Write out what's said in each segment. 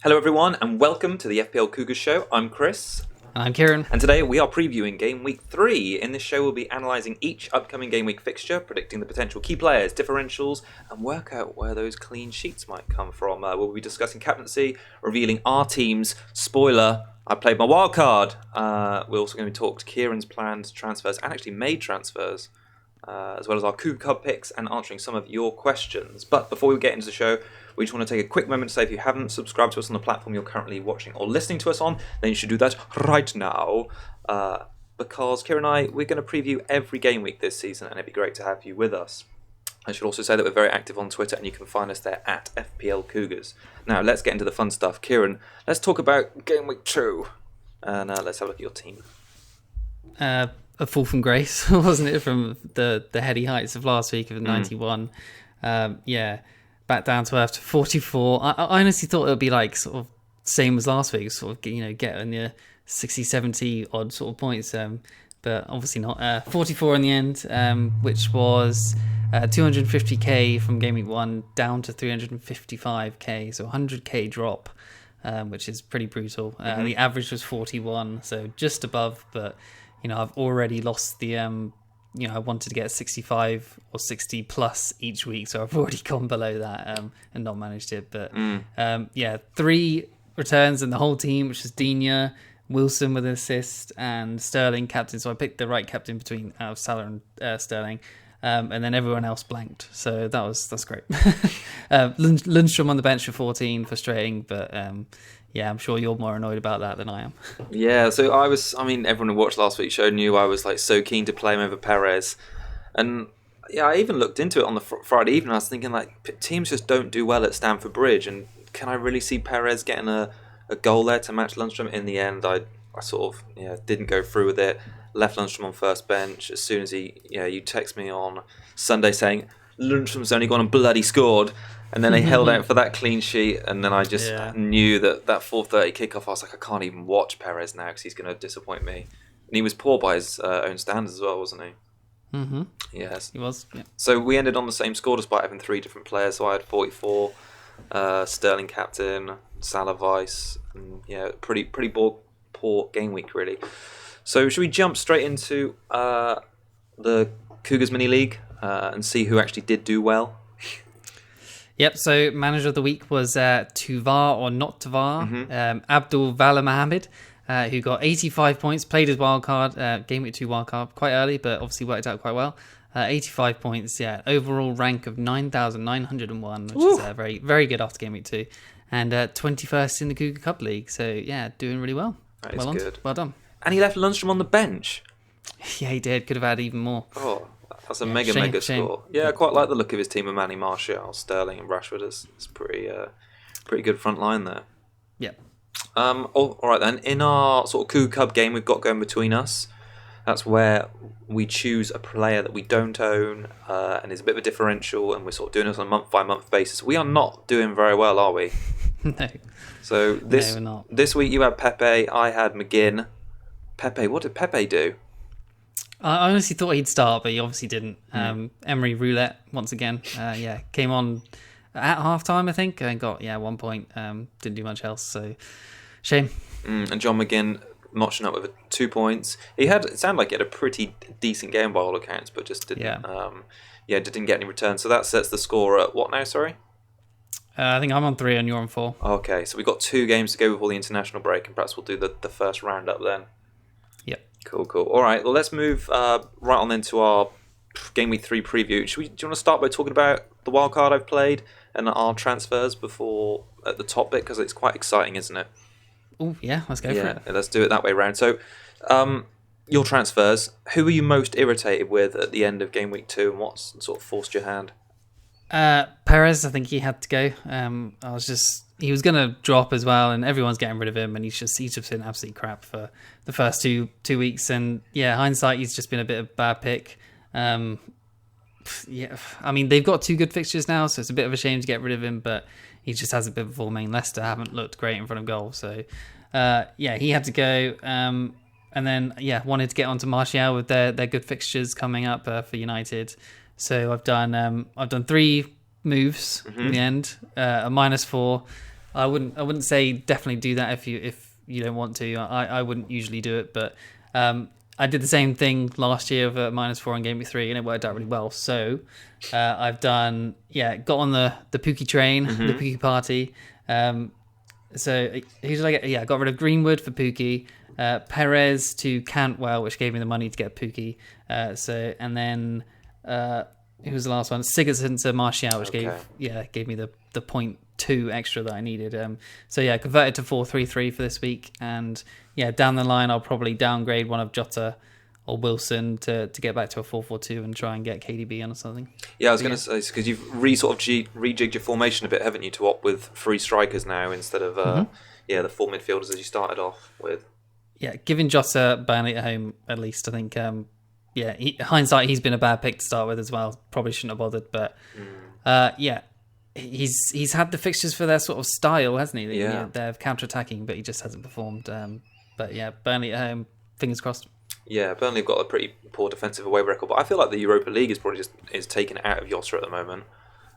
Hello everyone and welcome to the FPL Cougars show. I'm Chris. I'm Kieran. And today we are previewing Game Week 3. In this show we'll be analysing each upcoming Game Week fixture, predicting the potential key players, differentials, and work out where those clean sheets might come from. We'll be discussing captaincy, revealing our teams. Spoiler, I played my wildcard. We're also going to talk to Kieran's planned transfers and actually made transfers, as well as our Cougar Cup picks and answering some of your questions. But before we get into the show, we just want to take a quick moment to say if you haven't subscribed to us on the platform you're currently watching or listening to us on, then you should do that right now. Because Kieran and I, we're going to preview every game week this season and it'd be great to have you with us. I should also say that we're very active on Twitter and you can find us there at FPL Cougars. Now let's get into the fun stuff. Kieran, let's talk about Game Week 2 and let's have a look at your team. A fall from grace, wasn't it, from the heady heights of last week of 91. Back down to earth to 44. I honestly thought it would be like sort of same as last week, sort of, get on your 60, 70 odd sort of points, but obviously not. 44 in the end, which was 250k from Game Week 1 down to 355k, so 100k drop, which is pretty brutal. The average was 41, so just above, but I've already lost the I wanted to get 65 or 60 plus each week, so I've already gone below that and not managed it. But 3 returns in the whole team, which is Digne, Wilson with an assist, and Sterling captain. So I picked the right captain between Salah and Sterling, and then everyone else blanked. So that's great. Lundstrom on the bench for 14, frustrating, but I'm sure you're more annoyed about that than I am. Yeah, so everyone who watched last week's show knew I was like so keen to play him over Perez. And I even looked into it on the Friday evening. I was thinking like teams just don't do well at Stamford Bridge. And can I really see Perez getting a goal there to match Lundstrom? In the end, I sort of didn't go through with it. Left Lundstrom on first bench. As soon as you text me on Sunday saying Lundstrom's only gone and bloody scored. And then he held out for that clean sheet, and then I just knew that 4:30 kickoff, I was like, I can't even watch Perez now because he's going to disappoint me. And he was poor by his own standards as well, wasn't he? Mm-hmm. Yes. He was, yeah. So we ended on the same score despite having 3 different players. So I had 44, Sterling captain, Salah vice, and pretty poor game week, really. So should we jump straight into the Cougars Mini League and see who actually did do well? Yep, so manager of the week was Tuvar or not Tuvar, Abdul Vala Mohammed, who got 85 points, played his wildcard, Game Week 2 wildcard quite early, but obviously worked out quite well. 85 points, overall rank of 9,901, which is very, very good after Game Week 2, and 21st in the Cougar Cup League, so doing really well. That is good. Well done. And he left Lundstrom on the bench. Yeah, he did. Could have had even more. Oh, that's a mega score. Yeah, I quite like the look of his team of Manny Martial, Sterling and Rashford. It's pretty good front line there. Yeah. All right then. In our sort of Cougar Cup game we've got going between us, that's where we choose a player that we don't own and is a bit of a differential, and we're sort of doing this on a month-by-month basis. We are not doing very well, are we? No. So we're not. This week you had Pepe, I had McGinn. Pepe, what did Pepe do? I honestly thought he'd start, but he obviously didn't. Emery roulette once again. Came on at half-time, I think, and got 1 point. Didn't do much else, so shame. And John McGinn notching up with 2 points. It sounded like he had a pretty decent game by all accounts, but just didn't. Didn't get any returns. So that sets the score at what now? Sorry. I think I'm on 3 and you're on 4. Okay, so we've got 2 games to go before the international break, and perhaps we'll do the first roundup then. Yep. Cool. All right, well, let's move right on into our Game Week 3 preview. Do you want to start by talking about the wildcard I've played and our transfers before at the top bit? Because it's quite exciting, isn't it? Oh, yeah, let's go for it. Yeah, let's do it that way round. So, your transfers, who were you most irritated with at the end of Game Week 2 and what sort of forced your hand? Perez, I think he had to go. He was going to drop as well, and everyone's getting rid of him, and he's just been absolute crap for the first two weeks. And hindsight, he's just been a bit of a bad pick. They've got 2 good fixtures now, so it's a bit of a shame to get rid of him, but he just hasn't been performing. Leicester haven't looked great in front of goal, so he had to go. And then wanted to get onto Martial with their good fixtures coming up for United. So I've done 3 moves in the end, a -4, I wouldn't say definitely do that if you don't want to. I wouldn't usually do it, but I did the same thing last year with -4 in Game Week 3, and it worked out really well. So I've got on the Pukki train, the Pukki party. So who did I get? Yeah, I got rid of Greenwood for Pukki, Perez to Cantwell, which gave me the money to get Pukki. And then who was the last one? Sigurdsson to Martial, which gave me the 0.2 extra that I needed. Converted to 4-3-3 for this week, and down the line I'll probably downgrade one of Jota or Wilson to get back to a 4-4-2 and try and get KDB on or something. Yeah, I was going to say, because you've rejigged your formation a bit, haven't you, to opt with 3 strikers now instead of the 4 midfielders as you started off with. Yeah, giving Jota Burnley at home at least, I think. Hindsight, he's been a bad pick to start with as well. Probably shouldn't have bothered, but he's had the fixtures for their sort of style, hasn't he? They're counter-attacking, but he just hasn't performed. Burnley at home, fingers crossed. Yeah, Burnley have got a pretty poor defensive away record, but I feel like the Europa League is probably is taken out of Jota at the moment.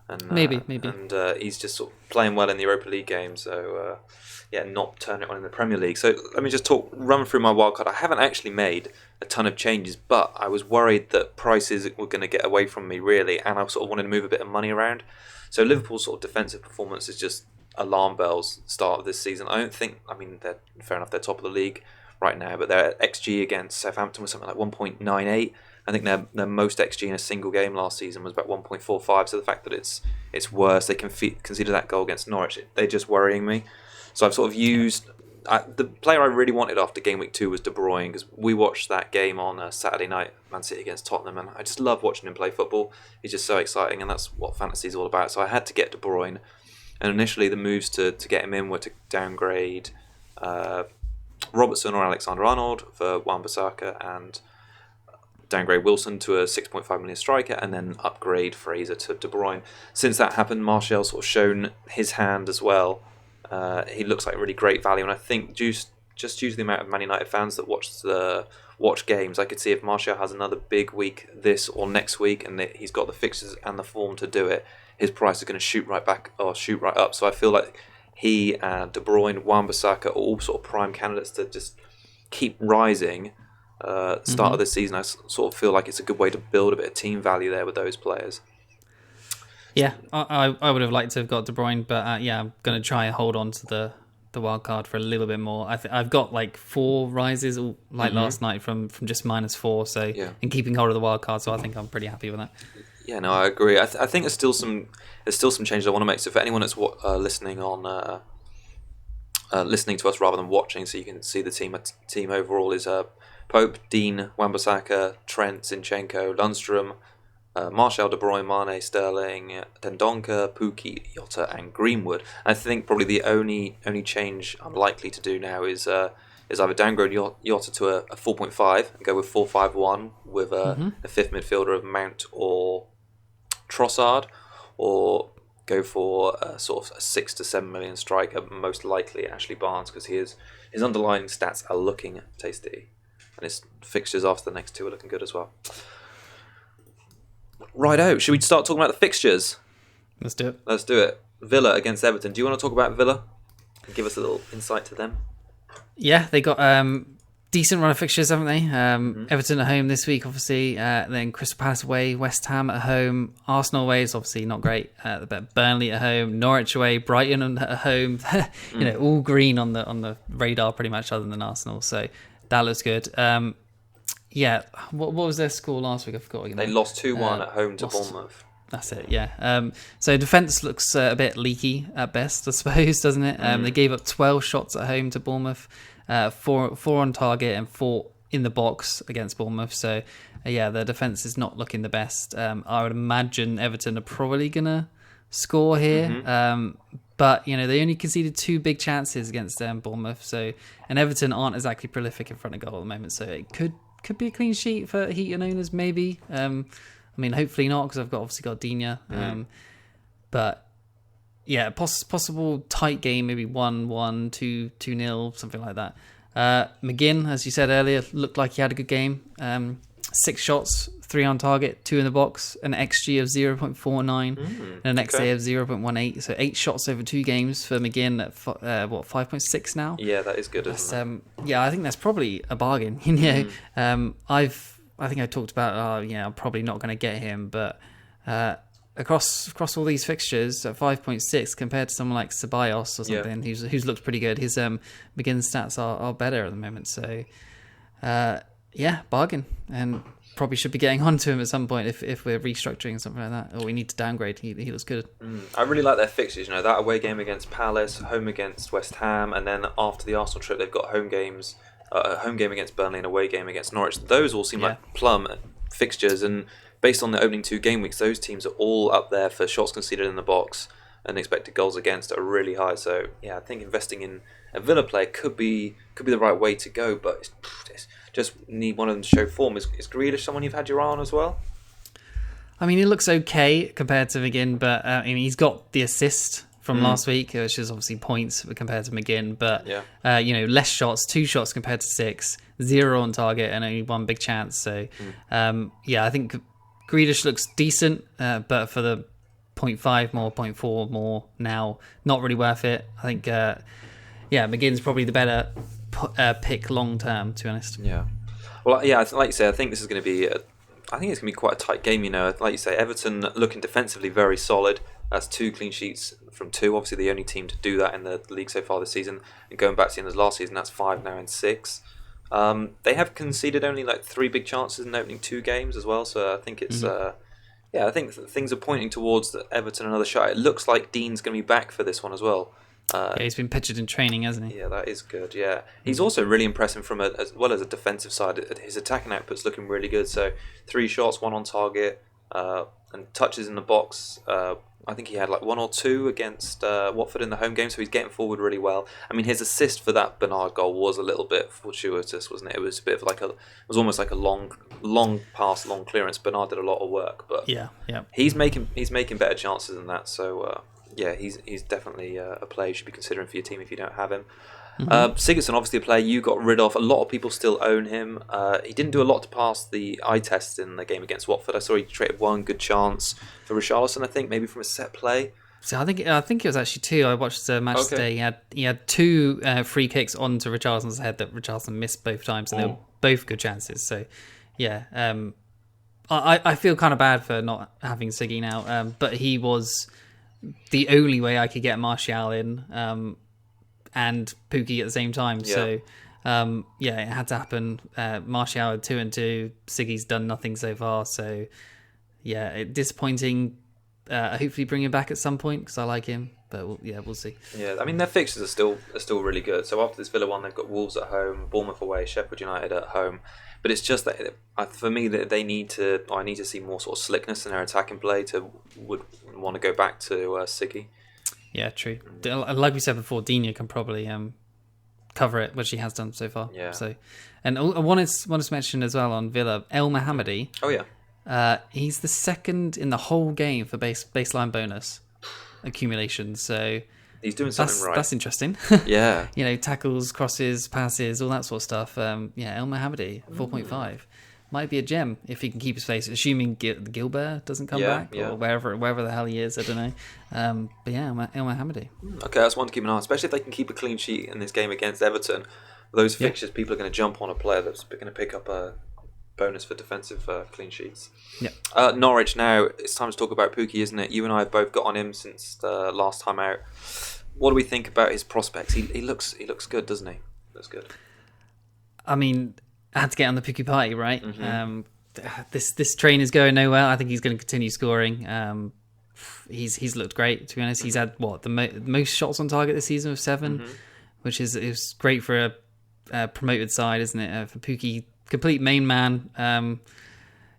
And, maybe. And he's just sort of playing well in the Europa League game, so not turn it on in the Premier League. So let me just run through my wildcard. I haven't actually made a ton of changes, but I was worried that prices were going to get away from me, really, and I sort of wanted to move a bit of money around. So Liverpool's sort of defensive performance is just alarm bells start of this season. They're fair enough, they're top of the league right now, but their XG against Southampton was something like 1.98. I think their most XG in a single game last season was about 1.45. So the fact that it's worse, they conceded that goal against Norwich, they're just worrying me. So I've sort of used the player I really wanted after game week 2 was De Bruyne, because we watched that game on Saturday night, Man City against Tottenham, and I just love watching him play football. He's just so exciting, and that's what fantasy is all about. So I had to get De Bruyne, and initially the moves to get him in were to downgrade Robertson or Alexander-Arnold for Wan-Bissaka, and downgrade Wilson to a 6.5 million striker, and then upgrade Fraser to De Bruyne. Since that happened, Martial's sort of shown his hand as well. He looks like really great value, and I think just due to the amount of Man United fans that watch games, I could see if Martial has another big week this or next week, and he's got the fixtures and the form to do it, his price is going to shoot right up. So I feel like he and De Bruyne, Wan-Bissaka are all sort of prime candidates to just keep rising. Start of this season, I sort of feel like it's a good way to build a bit of team value there with those players. Yeah, I would have liked to have got De Bruyne, but I'm going to try and hold on to the wild card for a little bit more. I've got like 4 rises, last night from just -4, and keeping hold of the wild card. So I think I'm pretty happy with that. Yeah, no, I agree. I think there's still some changes I want to make. So for anyone that's listening on listening to us rather than watching, so you can see the team overall is Pope, Dean, Wan-Bissaka, Trent, Zinchenko, Lundstrom, Martial, De Bruyne, Mane, Sterling, Dendoncker, Pukki, Jota, and Greenwood. I think probably the only change I'm likely to do now is either downgrade Jota to a 4.5 and go with 4-5-1 with a fifth midfielder of Mount or Trossard, or go for a sort of a 6 to 7 million striker, most likely Ashley Barnes, because his underlying stats are looking tasty, and his fixtures after the next 2 are looking good as well. Righto, should we start talking about the fixtures? Let's do it. Villa against Everton. Do you want to talk about Villa and give us a little insight to them? Yeah, they got decent run of fixtures, haven't they? Everton at home this week, obviously. Then Crystal Palace away, West Ham at home, Arsenal away is obviously not great. But Burnley at home, Norwich away, Brighton at home. All green on the radar pretty much, other than Arsenal. So that looks good. What was their score last week? I forgot again. They lost 2-1 at home to Bournemouth. That's it, yeah. So defence looks a bit leaky at best, I suppose, doesn't it? They gave up 12 shots at home to Bournemouth, 4 on target and 4 in the box against Bournemouth. So, their defence is not looking the best. I would imagine Everton are probably going to score here. But, they only conceded 2 big chances against Bournemouth. And Everton aren't exactly prolific in front of goal at the moment. So it could be a clean sheet for Heaton owners, maybe. Hopefully not, because I've obviously got Digne. Possible tight game, maybe 1-1, 2-0, something like that. McGinn, as you said earlier, looked like he had a good game. 6 shots, 3 on target, 2 in the box, an XG of 0.49, and an XA of 0.18. So 8 shots over 2 games for McGinn at 5.6 now. Yeah, that is good, isn't it? Yeah, I think that's probably a bargain. I think I talked about, I'm probably not going to get him, but across all these fixtures at 5.6 compared to someone like Ceballos or something who's looked pretty good, his McGinn stats are better at the moment. So bargain, and probably should be getting onto him at some point if we're restructuring something like that, or we need to downgrade. He looks good. I really like their fixtures. That away game against Palace, home against West Ham, and then after the Arsenal trip, they've got home games. A home game against Burnley and away game against Norwich. Those all seem like plum fixtures, and based on the opening 2 game weeks, those teams are all up there for shots conceded in the box and expected goals against are really high. So I think investing in a Villa player could be the right way to go, but it's just need one of them to show form. Is Grealish someone you've had your eye on as well? I mean, he looks okay compared to McGinn, but he's got the assist from last week, which is obviously points compared to McGinn, but less shots, 2 shots compared to 6, 0 on target, and only 1 big chance. So I think Grealish looks decent, but for the 0.5 more, 0.4 more now, not really worth it. I think McGinn's probably the better pick long term, to be honest. Yeah. Well, like you say, I think this is going to be I think it's going to be quite a tight game. Like you say, Everton looking defensively very solid. That's 2 clean sheets from 2. Obviously, the only team to do that in the league so far this season. And going back to the end of last season, that's 5 now in 6. They have conceded only 3 big chances in opening 2 games as well. So I think it's I think things are pointing towards Everton another shot. It looks like Dean's going to be back for this one as well. He's been pictured in training, hasn't he? Yeah, that is good. Yeah, he's also really impressive from as well as a defensive side. His attacking output's looking really good. So 3 shots, 1 on target, and touches in the box. I think he had 1 or 2 against Watford in the home game, so he's getting forward really well. I mean, his assist for that Bernard goal was a little bit fortuitous, wasn't it? It was a bit of it was almost like a long pass, long clearance. Bernard did a lot of work, but he's making better chances than that. So he's definitely a player you should be considering for your team if you don't have him. Sigurdsson, obviously a player you got rid of. A lot of people still own him. He didn't do a lot to pass the eye test in the game against Watford. I saw he created 1 good chance for Richarlison, I think, maybe from a set play. So I think it was actually 2. I watched the match today. He had 2 free kicks onto Richarlison's head that Richarlison missed both times, and they were both good chances. So I feel kind of bad for not having Siggy now, but he was the only way I could get Martial in. And Pukki at the same time. So, it had to happen. Martial had 2 and 2. Siggy's done nothing so far. So, disappointing. Hopefully bring him back at some point because I like him. But we'll see. Yeah, I mean their fixtures are still really good. So after this Villa one, they've got Wolves at home, Bournemouth away, Sheffield United at home. But it's just that for me that I need to see more sort of slickness in their attacking play would want to go back to Siggy. Yeah, true. Like we said before, Dina can probably cover it, which he has done so far. Yeah. So, and I wanted to mention as well on Villa, El Mohammadi. Oh yeah. He's the 2nd in the whole game for baseline bonus accumulation. So he's doing something right. That's interesting. Yeah. Tackles, crosses, passes, all that sort of stuff. El Mohammadi, 4.5. Might be a gem if he can keep his place, assuming Gilbert doesn't come back or wherever the hell he is. I don't know. El Mohammadi. Okay, that's one to keep an eye on, especially if they can keep a clean sheet in this game against Everton. Those fixtures, people are going to jump on a player that's going to pick up a bonus for defensive clean sheets. Yeah. Norwich now. It's time to talk about Pukki, isn't it? You and I have both got on him since the last time out. What do we think about his prospects? He looks good, doesn't he? Looks good. I mean, I had to get on the Pukki party, right? This train is going nowhere. I think he's going to continue scoring. He's looked great, to be honest. He's had the most shots on target this season with 7, which is great for a promoted side, isn't it? For Pukki, complete main man.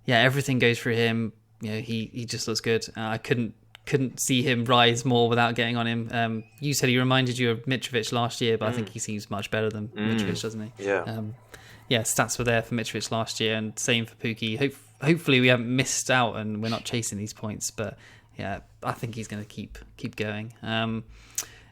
Everything goes through him. He just looks good. I couldn't see him rise more without getting on him. You said he reminded you of Mitrovic last year, but I think he seems much better than Mitrovic, doesn't he? Yeah. Stats were there for Mitrovic last year, and same for Pukki. Hopefully we haven't missed out and we're not chasing these points, but I think he's going to keep going.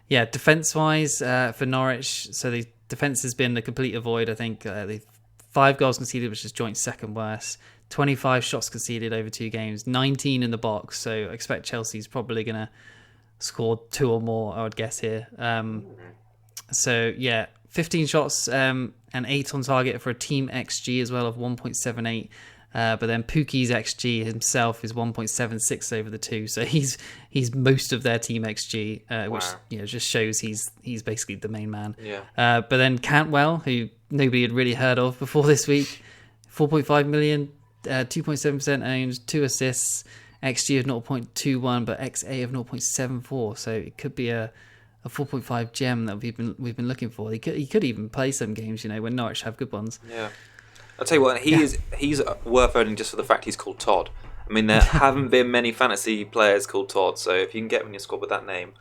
Defence-wise for Norwich, so the defence has been a complete avoid. I think they've 5 goals conceded, which is joint second worst. 25 shots conceded over 2 games, 19 in the box. So I expect Chelsea's probably going to score 2 or more, I would guess here. So yeah, 15 shots and 8 on target for a team XG as well of 1.78. But then Pukki's XG himself is 1.76 over the 2, so he's most of their team XG, which just shows he's basically the main man. Yeah. But then Cantwell, who nobody had really heard of before this week, 4.5 million, 2.7% owned, 2 assists, XG of 0.21, but XA of 0.74. So it could be a 4.5 gem that we've been looking for. He could even play some games, when Norwich have good ones. Yeah. I'll tell you what, he's worth owning just for the fact he's called Todd. I mean, there haven't been many fantasy players called Todd, so if you can get him in your squad with that name.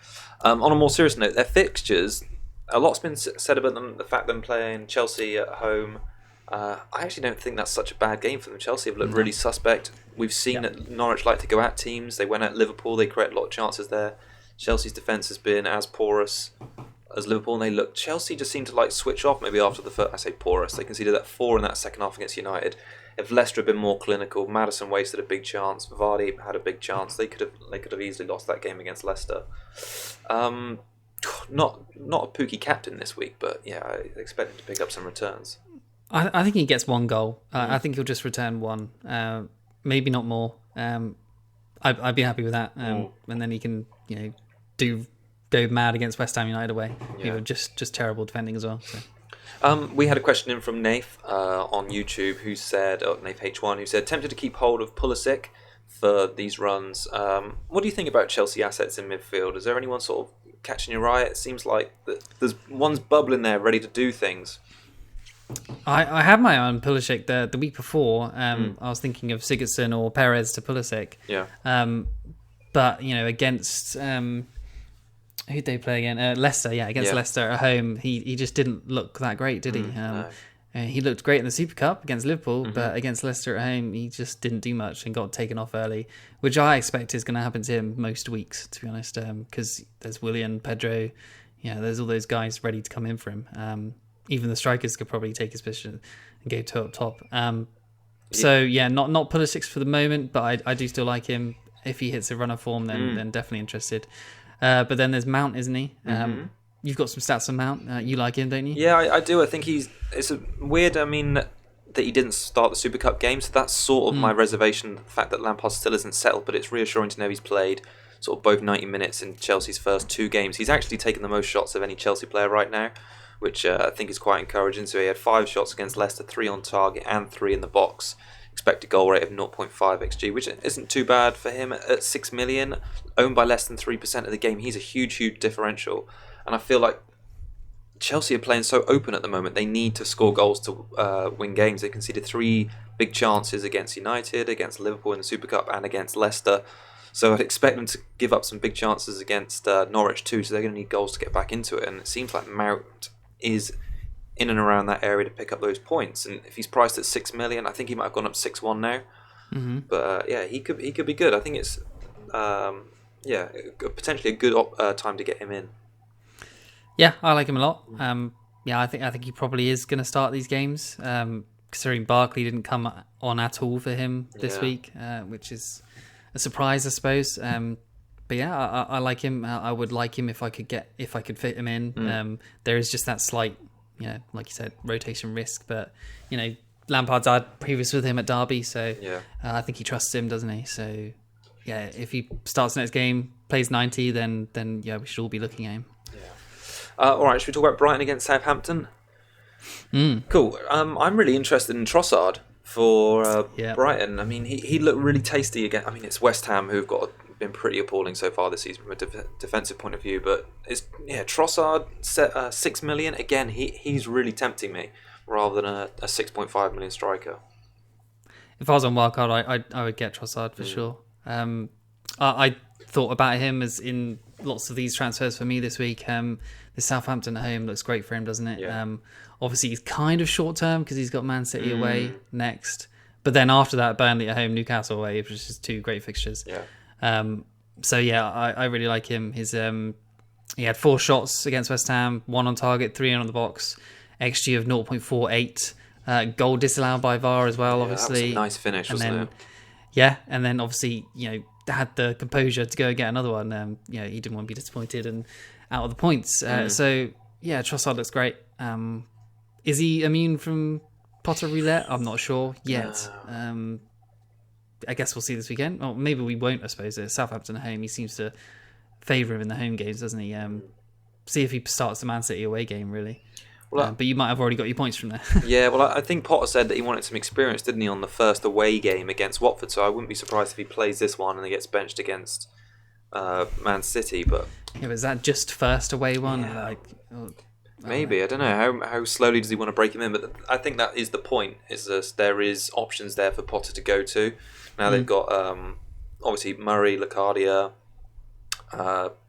On a more serious note, their fixtures, a lot's been said about them, the fact them playing Chelsea at home. I actually don't think that's such a bad game for them. Chelsea have looked really suspect. We've seen that Norwich like to go at teams. They went at Liverpool, they create a lot of chances there. Chelsea's defence has been as porous as Liverpool, and Chelsea just seemed to switch off maybe after the first. I say porous. They conceded that 4 in that second half against United. If Leicester had been more clinical, Maddison wasted a big chance. Vardy had a big chance. They could have easily lost that game against Leicester. Not a Pukki captain this week, but yeah, I expect him to pick up some returns. I think he gets 1 goal. I think he'll just return 1, maybe not more. I'd be happy with that, and then he can go mad against West Ham United away. Yeah. Just terrible defending as well. So. We had a question in from Nath on YouTube who said, Nath H1, who said, tempted to keep hold of Pulisic for these runs. What do you think about Chelsea assets in midfield? Is there anyone sort of catching your eye? It seems like there's one's bubbling there ready to do things. I had my eye on Pulisic the week before. I was thinking of Sigurdsson or Perez to Pulisic. Yeah. But against who'd they play again? Leicester. Yeah, against Leicester at home, he just didn't look that great, did he? No. He looked great in the Super Cup against Liverpool, but against Leicester at home, he just didn't do much and got taken off early, which I expect is going to happen to him most weeks, to be honest, because there's Willian, Pedro, there's all those guys ready to come in for him. Even the strikers could probably take his position and go to up top. So not Pulisic for the moment, but I do still like him. If he hits a run of form, then definitely interested. But then there's Mount, isn't he? You've got some stats on Mount. You like him, don't you? Yeah, I do. I think it's a weird, that he didn't start the Super Cup game, so that's sort of my reservation, the fact that Lampard still isn't settled, but it's reassuring to know he's played sort of both 90 minutes in Chelsea's first 2 games. He's actually taken the most shots of any Chelsea player right now, which I think is quite encouraging. So he had 5 shots against Leicester, 3 on target and 3 in the box. Expected goal rate of 0.5 XG, which isn't too bad for him at 6 million, owned by less than 3% of the game. He's a huge differential. And I feel like Chelsea are playing so open at the moment. They need to score goals to win games. They conceded 3 big chances against United, against Liverpool in the Super Cup, and against Leicester. So I'd expect them to give up some big chances against Norwich too, so they're going to need goals to get back into it. And it seems like Mount is in and around that area to pick up those points. And if he's priced at 6 million, I think he might have gone up 6-1 now. But he could be good. I think it's potentially a good time to get him in. Yeah, I like him a lot. I think he probably is going to start these games. Considering Barkley didn't come on at all for him this week, which is a surprise, I suppose. But yeah, I like him. I would like him if I could fit him in. There is just that slight, like you said, rotation risk. But Lampard's had previous with him at Derby, so I think he trusts him, doesn't he? So yeah, if he starts the next game, plays 90, then we should all be looking at him. All right, should we talk about Brighton against Southampton? Cool. I'm really interested in Trossard for Brighton. I mean, he looked really tasty again. I mean, it's West Ham who've been pretty appalling so far this season from a defensive point of view. But Trossard set 6 million again. He's really tempting me rather than a 6.5 million striker. If I was on Wildcard, I would get Trossard for sure. I thought about him as in lots of these transfers for me this week. The Southampton at home looks great for him, doesn't it? Yeah. Obviously, he's kind of short term because he's got Man City away next. But then after that, Burnley at home, Newcastle away, which is 2 great fixtures. Yeah. I really like him. He had 4 shots against West Ham, 1 on target, 3 on the box, XG of 0.48. Goal disallowed by VAR as well, obviously. That was a nice finish, wasn't it? Yeah, and then obviously, had the composure to go and get another one. He didn't want to be disappointed and out of the points. So, yeah, Trossard looks great. Is he immune from Potter roulette? I'm not sure yet. No. I guess we'll see this weekend. Or maybe we won't, I suppose. Southampton at home, he seems to favour him in the home games, doesn't he? See if he starts the Man City away game, really. Well, but you might have already got your points from there. Yeah, well, I think Potter said that he wanted some experience, didn't he, on the first away game against Watford, so I wouldn't be surprised if he plays this one and he gets benched against Man City. But is that just first away one? Yeah. Maybe, I don't know. How slowly does he want to break him in? But I think that is the point, is that there is options there for Potter to go to. Now they've got, obviously, Murray, Locadia,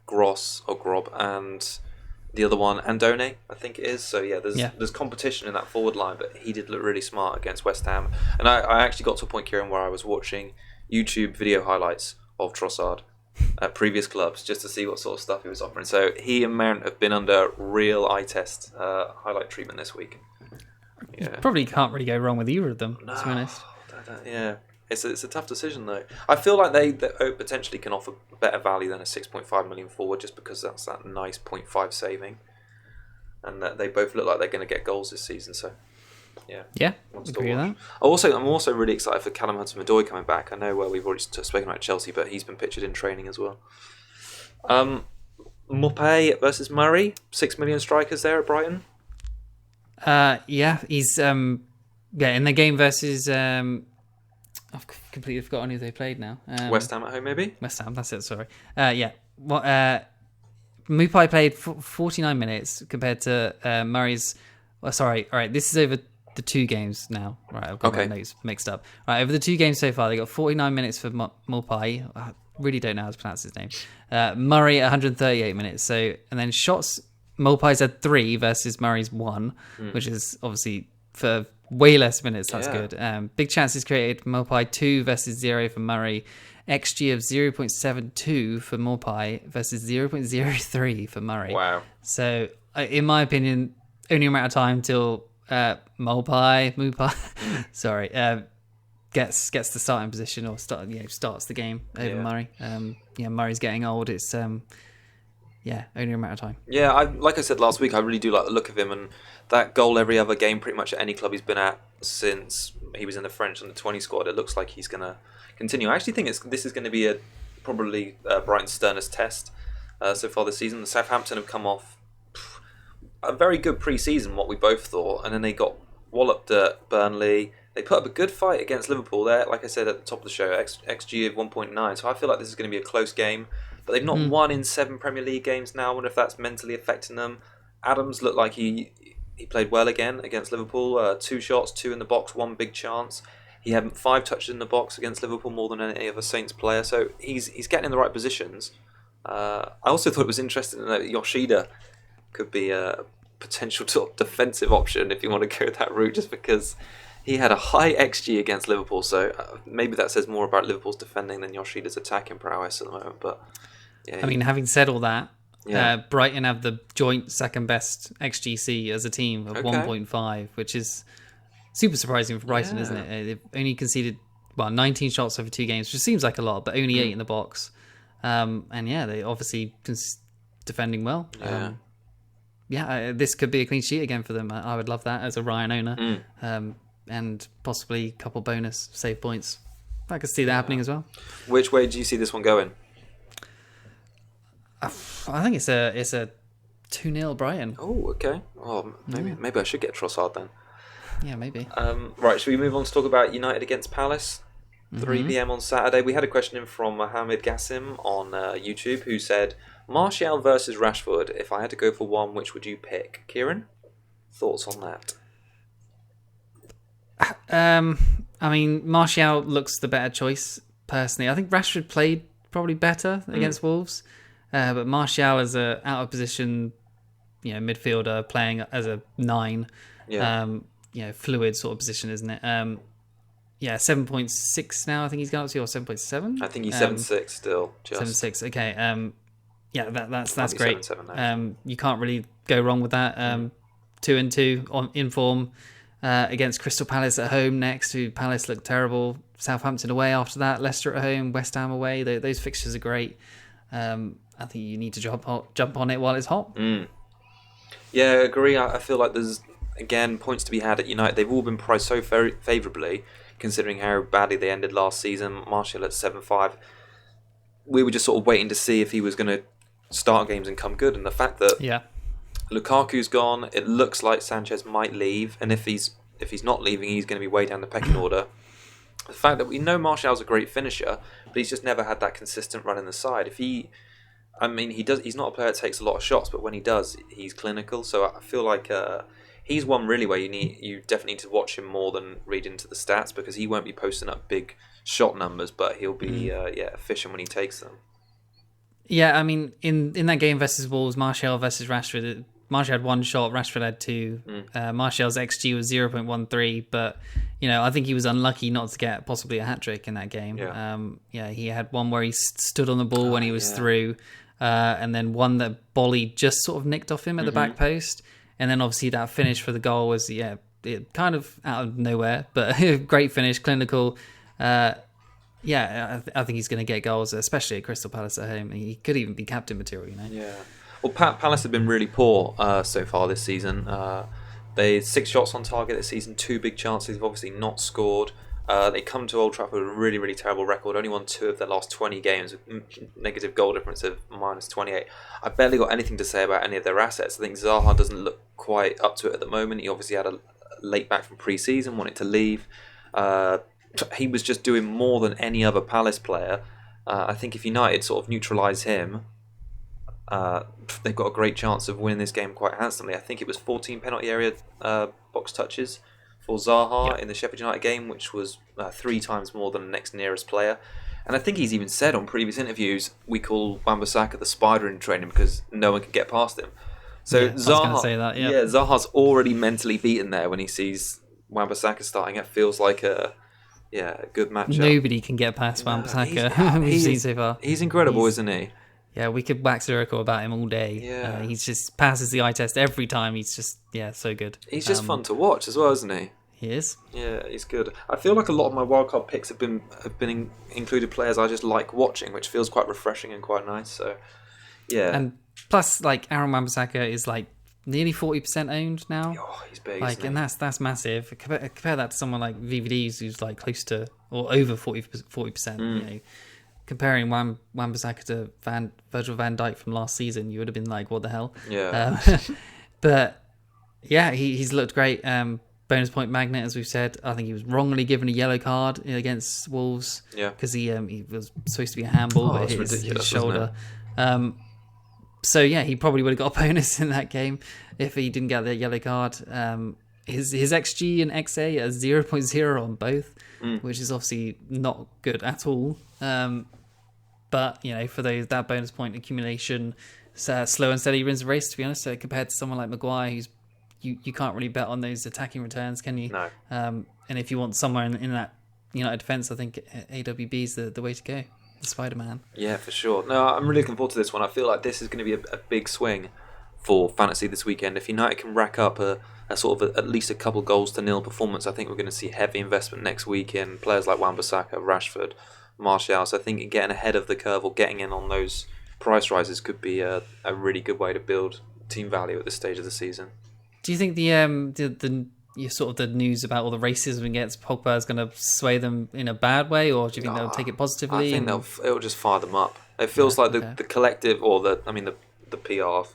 Gross, or Grob, and the other one, Andone, I think it is. So, there's competition in that forward line, but he did look really smart against West Ham. And I actually got to a point, Kieran, where I was watching YouTube video highlights of Trossard at previous clubs just to see what sort of stuff he was offering. So he and Mount have been under real eye test highlight treatment this week. Yeah. You probably can't really go wrong with either of them, to be honest. Yeah. It's a tough decision, though. I feel like they potentially can offer better value than a 6.5 million forward, just because that's that nice 0.5 saving. And that they both look like they're going to get goals this season, so... Yeah, agree with that. I'm also really excited for Callum Hudson-Odoi coming back. I know we've already spoken about Chelsea, but he's been pictured in training as well. Mopé versus Murray, 6 million strikers there at Brighton. He's in the game versus I've completely forgotten who they played now. West Ham at home, maybe. West Ham, that's it. Sorry. Mopé played 49 minutes compared to Murray's. Well, sorry. All right, this is over the two games now. Right, I've got my notes mixed up. Right, over the two games so far, they got 49 minutes for Mopé. I really don't know how to pronounce his name. Murray 138 minutes. So, and then shots, Mopé's had 3 versus Murray's 1, which is obviously for way less minutes. That's good. Big chances created, Mopé 2 versus 0 for Murray. XG of 0.72 for Mopé versus 0.03 for Murray. Wow. So, in my opinion, only amount of time till Mopé gets the starting position or starts the game over Murray. Murray's getting old. It's only amount of time. Yeah, like I said last week, I really do like the look of him, and that goal every other game, pretty much at any club he's been at since he was in the French under 20 squad. It looks like he's going to continue. I actually think this is going to be probably Brighton's sternest test so far this season. The Southampton have come off a very good pre-season, what we both thought, and then they got walloped at Burnley. They put up a good fight against Liverpool there, like I said at the top of the show, XG of 1.9, so I feel like this is going to be a close game, but they've not won in 7 Premier League games now. I wonder if that's mentally affecting them. Adams looked like he played well again against Liverpool, 2 shots, 2 in the box, 1 big chance. He had 5 touches in the box against Liverpool, more than any other Saints player, so he's getting in the right positions. I also thought it was interesting that Yoshida could be a potential sort of defensive option if you want to go that route, just because he had a high XG against Liverpool, so maybe that says more about Liverpool's defending than Yoshida's attacking prowess at the moment. But I mean, having said all that, Brighton have the joint second best XGC as a team of 1.5, which is super surprising for Brighton, isn't it? They've only conceded 19 shots over 2 games, which seems like a lot, but only 8 in the box. They obviously defending well. This could be a clean sheet again for them. I would love that as a Ryan owner, and possibly a couple bonus save points. I could see that happening as well. Which way do you see this one going? I think it's a 2-0 Brighton. Oh, okay. Oh, maybe I should get Trossard then. Yeah, maybe. Right, should we move on to talk about United against Palace? 3 p.m. on Saturday. We had a question in from Mohamed Gassim on YouTube, who said, Martial versus Rashford, if I had to go for one, which would you pick? Kieran, thoughts on that? I mean, Martial looks the better choice, personally. I think Rashford played probably better against Wolves, but Martial as a out of position, midfielder playing as a 9, fluid sort of position, isn't it? 7.6 now. I think he's gone up to, or 7.7. I think he's 7.6 still. 7.6. Okay. That's great. You can't really go wrong with that. 2 and 2 in form. against Crystal Palace at home next, who Palace looked terrible. Southampton away after that, Leicester at home, West Ham away. Those fixtures are great. I think you need to jump on it while it's hot. Yeah, I agree. I feel like there's, again, points to be had at United. They've all been priced so very favourably, considering how badly they ended last season. Martial at 7.5. We were just sort of waiting to see if he was going to start games and come good. And the fact that Lukaku's gone, it looks like Sanchez might leave. And if he's not leaving, he's going to be way down the pecking order. The fact that we know Martial's a great finisher, but he's just never had that consistent run in the side. He's not a player that takes a lot of shots, but when he does, he's clinical. So I feel like he's one really where you definitely need to watch him more than read into the stats, because he won't be posting up big shot numbers, but he'll be efficient when he takes them. Yeah, I mean, in that game versus Wolves, Martial versus Rashford, Martial had one shot, Rashford had two. Martial's XG was 0.13, but I think he was unlucky not to get possibly a hat-trick in that game. He had one where he stood on the ball when he was through, and then one that Bolly just sort of nicked off him at the back post. And then obviously that finish for the goal was, it kind of out of nowhere, but great finish, clinical. I think he's going to get goals, especially at Crystal Palace at home. He could even be captain material, Yeah. Well, Palace have been really poor so far this season. They 6 shots on target this season, 2 big chances. They've obviously not scored. They come to Old Trafford with a really, really terrible record. Only won 2 of their last 20 games, with negative goal difference of -28. I barely got anything to say about any of their assets. I think Zaha doesn't look quite up to it at the moment. He obviously had a late back from pre-season, wanted to leave. He was just doing more than any other Palace player. I think if United sort of neutralise him, they've got a great chance of winning this game quite handsomely. I think it was 14 penalty area box touches for Zaha in the Sheffield United game, which was 3 times more than the next nearest player. And I think he's even said on previous interviews, we call Wan-Bissaka the spider in training because no one can get past him. So Zaha, I was going to say that, Zaha's already mentally beaten there when he sees Wan-Bissaka starting. It feels like a good matchup. Nobody can get past Wan-Bissaka. We've seen so far. He's incredible, isn't he? Yeah, we could wax lyrical about him all day. Yeah. He's just passes the eye test every time. He's just, so good. He's just fun to watch as well, isn't he? He is. Yeah, he's good. I feel like a lot of my wildcard picks have been included players I just like watching, which feels quite refreshing and quite nice. So, yeah. And plus, Aaron Wan-Bissaka is nearly 40% owned now. Oh, he's big, and that's massive. Compare that to someone like VVD's who's close to or over 40%. Comparing Wan-Bissaka to Virgil van Dijk from last season, you would have been like, what the hell? Yeah. But yeah, he's looked great. Bonus point magnet, as we've said. I think he was wrongly given a yellow card against Wolves. Yeah. Because he was supposed to be a handball, but hit his shoulder. So yeah, he probably would have got a bonus in that game if he didn't get that yellow card. His XG and XA are 0.0 on both, which is obviously not good at all. But for that bonus point accumulation, slow and steady wins the race. To be honest, so compared to someone like Maguire, who's you can't really bet on those attacking returns, can you? No. And if you want somewhere in that United defence, I think AWB is the way to go. The Spider-Man. Yeah, for sure. No, I'm really looking forward to this one. I feel like this is going to be a big swing for fantasy this weekend. If United can rack up a sort of at least a couple goals to nil performance, I think we're going to see heavy investment next week in players like Wan-Bissaka, Rashford, Martial. So I think getting ahead of the curve or getting in on those price rises could be a really good way to build team value at this stage of the season. Do you think the sort of the news about all the racism against Pogba is going to sway them in a bad way, or do you think they'll take it positively? I think it'll just fire them up. It feels like the collective, or the PR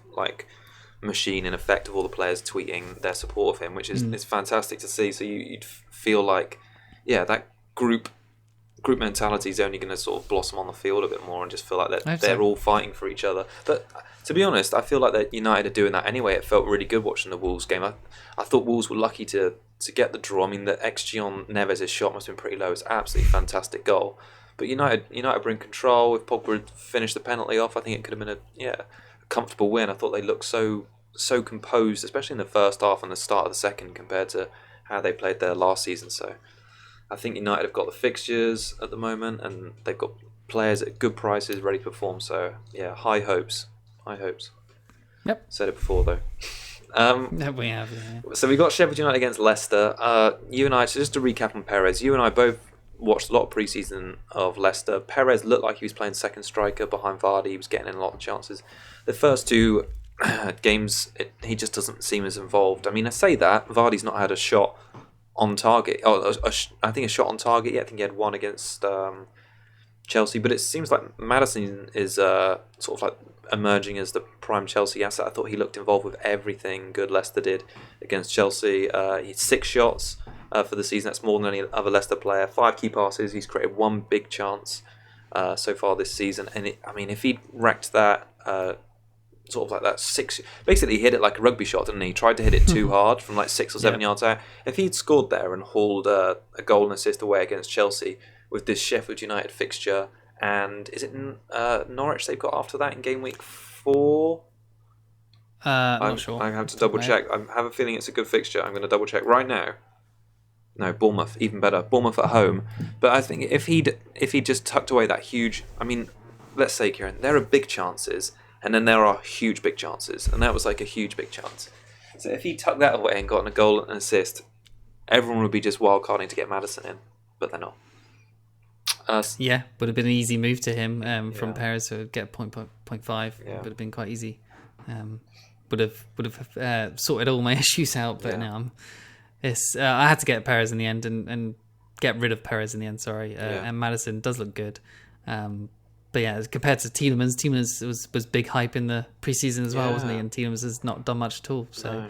machine in effect of all the players tweeting their support of him, which is it's fantastic to see. So you'd feel like that group mentality is only going to sort of blossom on the field a bit more, and just feel like they're all fighting for each other. But to be honest, I feel like that United are doing that anyway. It felt really good watching the Wolves game. I thought Wolves were lucky to get the draw. I mean, the XG on Neves' shot must have been pretty low. It's an absolutely fantastic goal. But United were in control. If Pogba had finished the penalty off, I think it could have been a comfortable win. I thought they looked so composed, especially in the first half and the start of the second, compared to how they played there last season. So I think United have got the fixtures at the moment, and they've got players at good prices ready to perform. So yeah, high hopes. Yep. Said it before though. We have. Yeah. So we got Sheffield United against Leicester. You and I, so just to recap on Perez, you and I both watched a lot of pre-season of Leicester. Perez looked like he was playing second striker behind Vardy. He was getting in a lot of chances. The first two games, he just doesn't seem as involved. I mean, I say that Vardy's not had a shot on target. I think a shot on target. Yeah, I think he had one against Chelsea. But it seems like Maddison is sort of like emerging as the prime Chelsea asset. I thought he looked involved with everything good Leicester did against Chelsea. He had 6 shots for the season. That's more than any other Leicester player. 5 key passes. He's created 1 big chance so far this season. And if he'd racked that sort of like that 6, basically he hit it like a rugby shot, didn't he? He tried to hit it too hard from like 6 or 7 yards out. If he'd scored there and hauled a goal and assist away against Chelsea with this Sheffield United fixture, and is it Norwich they've got after that in game week 4? Not sure. I have to double check. I have a feeling it's a good fixture. I'm going to double check right now. No, Bournemouth, even better. Bournemouth at home. But I think if he'd just tucked away that huge, I mean, let's say, Kieran, there are big chances, and then there are huge big chances, and that was like a huge big chance. So if he tucked that away and gotten a goal and an assist, everyone would be just wildcarding to get Maddison in, but they're not. Would have been an easy move to him from Perez to get 0.5. Yeah. Would have been quite easy. Would have sorted all my issues out, but now I had to get Perez in the end and get rid of Perez in the end. Sorry, and Maddison does look good. But yeah, compared to Tielemans was big hype in the preseason as well, wasn't he? And Tielemans has not done much at all. So,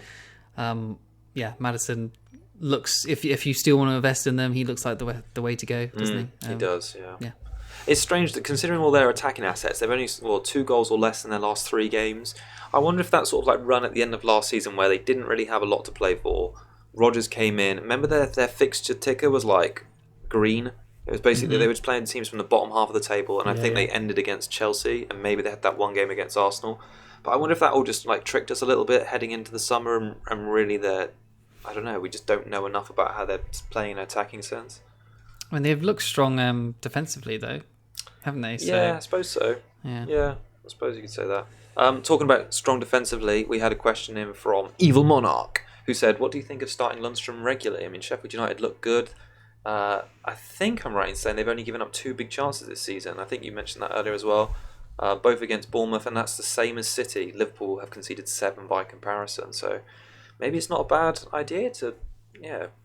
Maddison looks, if you still want to invest in them, he looks like the way to go, doesn't he? He does, yeah. It's strange that considering all their attacking assets, they've only scored 2 goals or less in their last 3 games. I wonder if that sort of like run at the end of last season where they didn't really have a lot to play for. Rodgers came in. Remember their fixture ticker was like green. It was basically they were just playing teams from the bottom half of the table, and I think they ended against Chelsea, and maybe they had that one game against Arsenal. But I wonder if that all just like tricked us a little bit heading into the summer, and really I don't know, we just don't know enough about how they're playing in an attacking sense. I mean, they've looked strong defensively though, haven't they? So, yeah, I suppose so. Yeah, I suppose you could say that. Talking about strong defensively, we had a question in from Evil Monarch, who said, what do you think of starting Lundstrom regularly? I mean, Sheffield United look good. I think I'm right in saying they've only given up 2 big chances this season. I think you mentioned that earlier as well. Both against Bournemouth, and that's the same as City. Liverpool have conceded 7 by comparison, so maybe it's not a bad idea to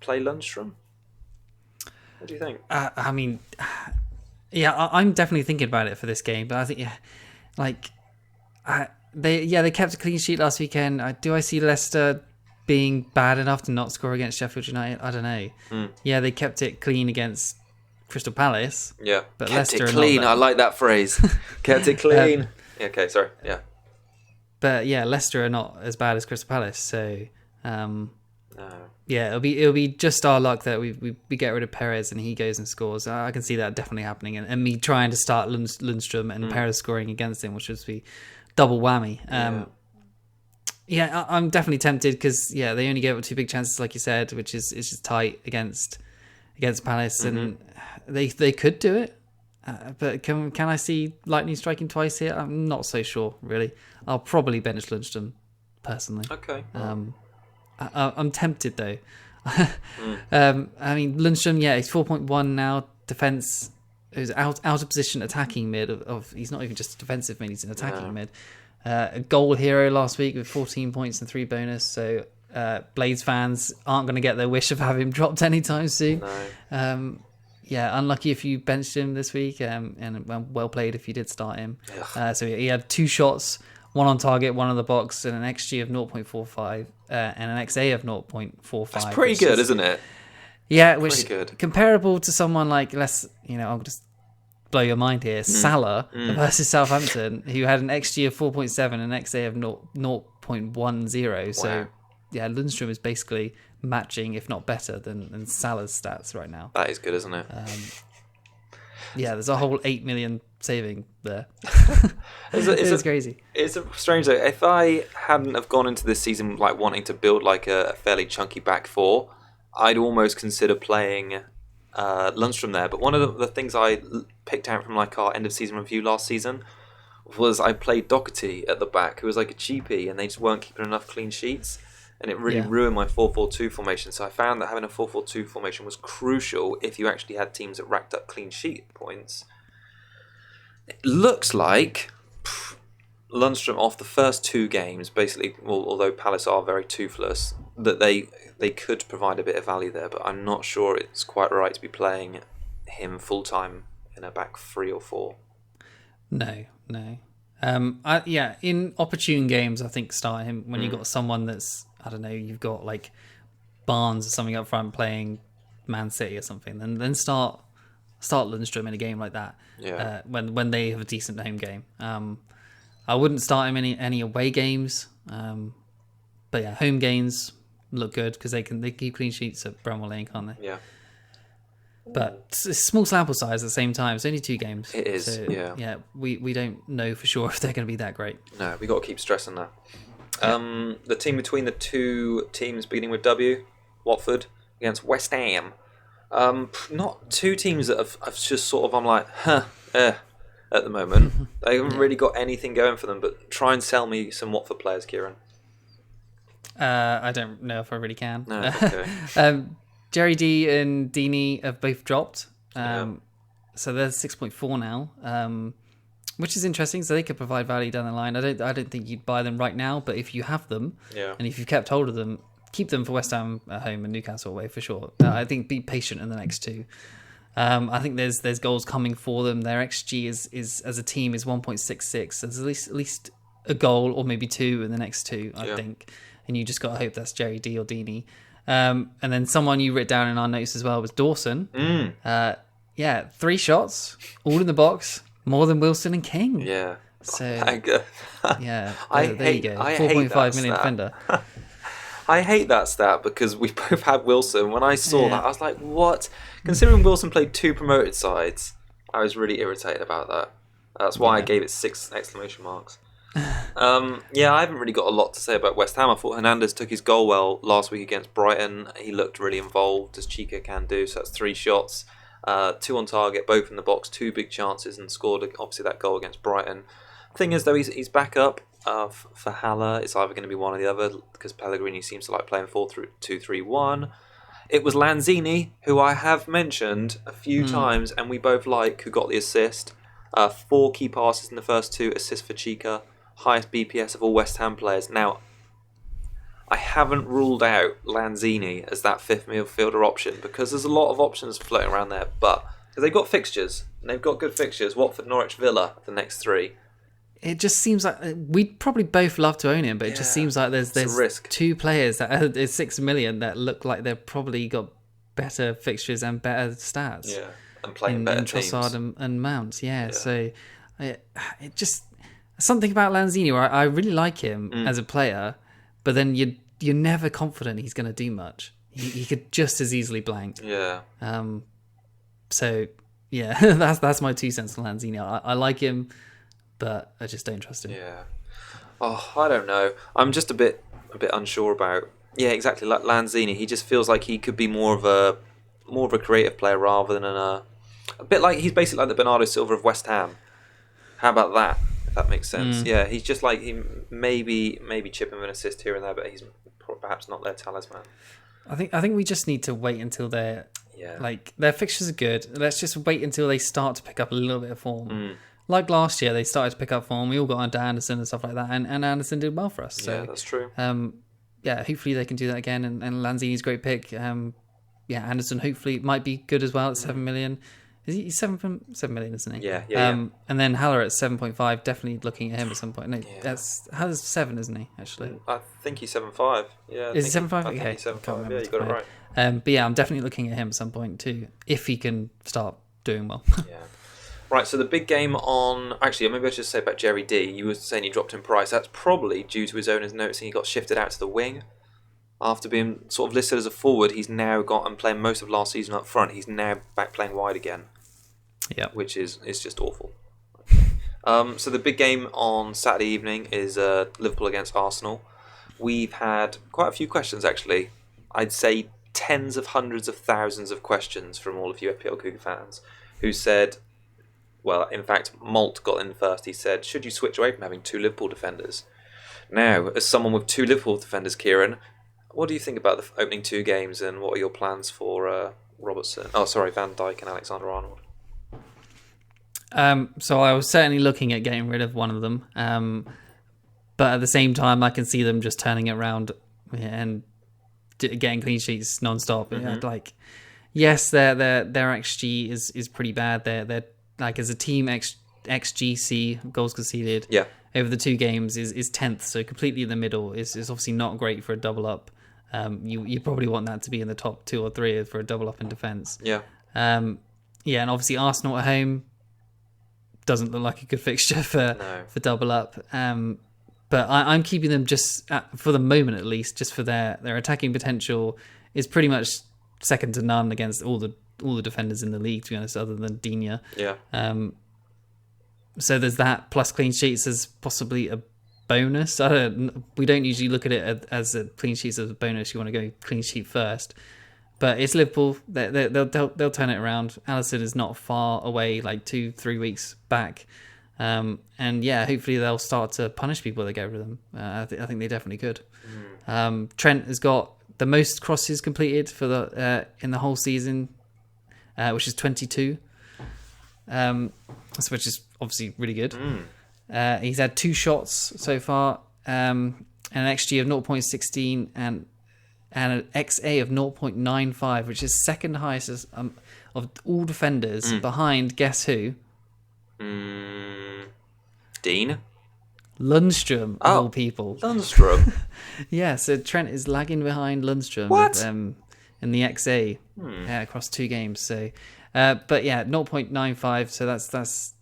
play Lundstrom. What do you think? I mean, I'm definitely thinking about it for this game, but I think they kept a clean sheet last weekend. Do I see Leicester being bad enough to not score against Sheffield United? I don't know. Yeah, they kept it clean against Crystal Palace. Yeah, but kept Leicester it clean. I like that phrase. Kept it clean. Okay, sorry. Yeah. But yeah, Leicester are not as bad as Crystal Palace, so it'll be just our luck that we get rid of Perez and he goes and scores. I can see that definitely happening, and me trying to start Lundstrom and Perez scoring against him, which would be double whammy. I'm definitely tempted because they only gave up 2 big chances, like you said, which is just tight against Palace, and they could do it. But can I see Lightning striking twice here? I'm not so sure, really. I'll probably bench Lundstrom personally. Okay. I'm tempted though. I mean, Lundstrom, he's 4.1 now. Defense is out of position, attacking mid. He's not even just a defensive mid; he's an attacking mid. A goal hero last week with 14 points and 3 bonus. So Blades fans aren't going to get their wish of having him dropped anytime soon. No. Unlucky if you benched him this week, and well played if you did start him. So he had 2 shots, 1 on target, 1 on the box, and an XG of 0.45 and an XA of 0.45. That's pretty good, isn't it? Yeah, which pretty good. Comparable to someone like I'll just blow your mind here. Salah versus Southampton, who had an XG of 4.7 and an XA of 0.10. Wow. So Lundstrom is basically matching, if not better, than Salah's stats right now. That is good, isn't it? There's a whole 8 million saving there. It's crazy. It's strange though. If I hadn't have gone into this season like wanting to build like a fairly chunky back 4, I'd almost consider playing Lundstrom there. But one of the things I picked out from like our end of season review last season was I played Doherty at the back, who was like a cheapie, and they just weren't keeping enough clean sheets. and it really ruined my 4-4-2 formation. So I found that having a 4-4-2 formation was crucial if you actually had teams that racked up clean sheet points. It looks like Lundstrom off the first 2 games, basically, although Palace are very toothless, that they could provide a bit of value there, but I'm not sure it's quite right to be playing him full-time in a back 3 or 4. No. In opportune games, I think start him when you've got someone that's, I don't know, you've got like Barnes or something up front playing Man City or something, then start Lundstrom in a game like that. Yeah. When they have a decent home game. I wouldn't start him any away games. But yeah, home games look good because they keep clean sheets at Bramall Lane, can't they? Yeah. But it's a small sample size at the same time. It's only 2 games. It is, so, yeah. Yeah, we don't know for sure if they're going to be that great. No, we got to keep stressing that. The team between the 2 teams beginning with W, Watford against West Ham. Not 2 teams that I've just sort of, I'm like, at the moment. They haven't really got anything going for them, but try and sell me some Watford players, Kieran. I don't know if I really can. No, okay. Jerry D and Deeney have both dropped. So they're 6.4 now, which is interesting. So they could provide value down the line. I don't think you'd buy them right now, but if you have them, and if you've kept hold of them, keep them for West Ham at home and Newcastle away for sure. I think be patient in the next 2. I think there's goals coming for them. Their XG is as a team is 1.66. There's at least a goal or maybe 2 in the next 2, I think. And you just got to hope that's Jerry D or Deeney. And then someone you wrote down in our notes as well was Dawson. 3 shots, all in the box, more than Wilson and King. Yeah. So yeah, there you go. 4.5 million defender. I hate that stat because we both had Wilson. When I saw that, I was like, what? Considering Wilson played 2 promoted sides, I was really irritated about that. That's why I gave it 6 exclamation marks. I haven't really got a lot to say about West Ham. I thought Hernandez took his goal well last week against Brighton. He looked really involved, as Chica can do. So that's 3 shots, 2 on target, both in the box, 2 big chances, and scored obviously that goal against Brighton. Thing is, though, he's back up for Haller. It's either going to be one or the other because Pellegrini seems to like playing 4-2-3-1. It was Lanzini, who I have mentioned a few times, and we both like, who got the assist. 4 key passes in the first 2, assists for Chica. Highest BPS of all West Ham players. Now, I haven't ruled out Lanzini as that 5th midfielder option because there's a lot of options floating around there. But because they've got fixtures, and they've got good fixtures. Watford, Norwich, Villa, the next 3. It just seems like we'd probably both love to own him, but it just seems like there's a risk. 2 players that are 6 million that look like they've probably got better fixtures and better stats. Yeah, and playing better teams. Trossard and Mount. So it just something about Lanzini where I really like him as a player, but then you're never confident he's going to do much. He could just as easily blank. Yeah. So yeah, that's my 2 cents on Lanzini. I like him, but I just don't trust him. Yeah. Oh, I don't know. I'm just a bit unsure about. Yeah, exactly. Like Lanzini, he just feels like he could be more of a creative player rather than a bit like he's basically like the Bernardo Silva of West Ham. How about that? If that makes sense. Yeah, he's just like he maybe chip him an assist here and there, but he's perhaps not their talisman. I think we just need to wait until they're like their fixtures are good. Let's just wait until they start to pick up a little bit of form. Like last year, they started to pick up form. We all got onto Anderson and stuff like that, and Anderson did well for us. So, yeah, that's true. Hopefully they can do that again. And Lanzini's a great pick. Anderson hopefully might be good as well at 7 million. He's 7 million, isn't he? Yeah. And then Haller at 7.5. Definitely looking at him at some point. No, Haller's 7, isn't he? Actually, I think he's 7.5. Yeah. Is he 7.5? Okay, he's 7.5. Yeah, you got it right. But yeah, I'm definitely looking at him at some point too, if he can start doing well. Yeah. Right, so the big game on... Actually, maybe I should say about Jerry D. You were saying he dropped in price. That's probably due to his owners noticing he got shifted out to the wing. After being sort of listed as a forward, he's now got and playing most of last season up front. He's now back playing wide again. Yeah. Which is just awful. So the big game on Saturday evening is Liverpool against Arsenal. We've had quite a few questions, actually. I'd say tens of hundreds of thousands of questions from all of you FPL Cougar fans who said... Well, in fact, Malt got in first. He said, should you switch away from having 2 Liverpool defenders? Now, as someone with 2 Liverpool defenders, Kieran, What do you think about the opening 2 games, and what are your plans for Robertson? Oh, sorry, Van Dijk and Alexander-Arnold. So I was certainly looking at getting rid of one of them, but at the same time, I can see them just turning it around and getting clean sheets non-stop. Like, yes, their XG is pretty bad. They're like, as a team, XGC, goals conceded, over the 2 games is 10th, so completely in the middle. Is obviously not great for a double up. You probably want that to be in the top 2 or 3 for a double up in defence. And obviously Arsenal at home doesn't look like a good fixture for double up. But I'm keeping them just for the moment, at least, just for their attacking potential is pretty much second to none against all the defenders in the league, to be honest, other than Digne. So there's that, plus clean sheets as possibly a bonus. We don't usually look at it as a clean sheets as a bonus. You want to go clean sheet first. But it's Liverpool. They'll turn it around. Alisson is not far away, like 2-3 weeks back. Hopefully they'll start to punish people that get rid of them. I think they definitely could. Trent has got the most crosses completed for the in the whole season, which is 22. Which is obviously really good. He's had 2 shots so far, and an XG of 0.16 and an XA of 0.95, which is second highest of all defenders, behind, guess who? Dean? Lundstrom, of all people. Lundstrom? Yeah, so Trent is lagging behind Lundstrom. What? In the XA across 2 games. So, but yeah, 0.95, so that's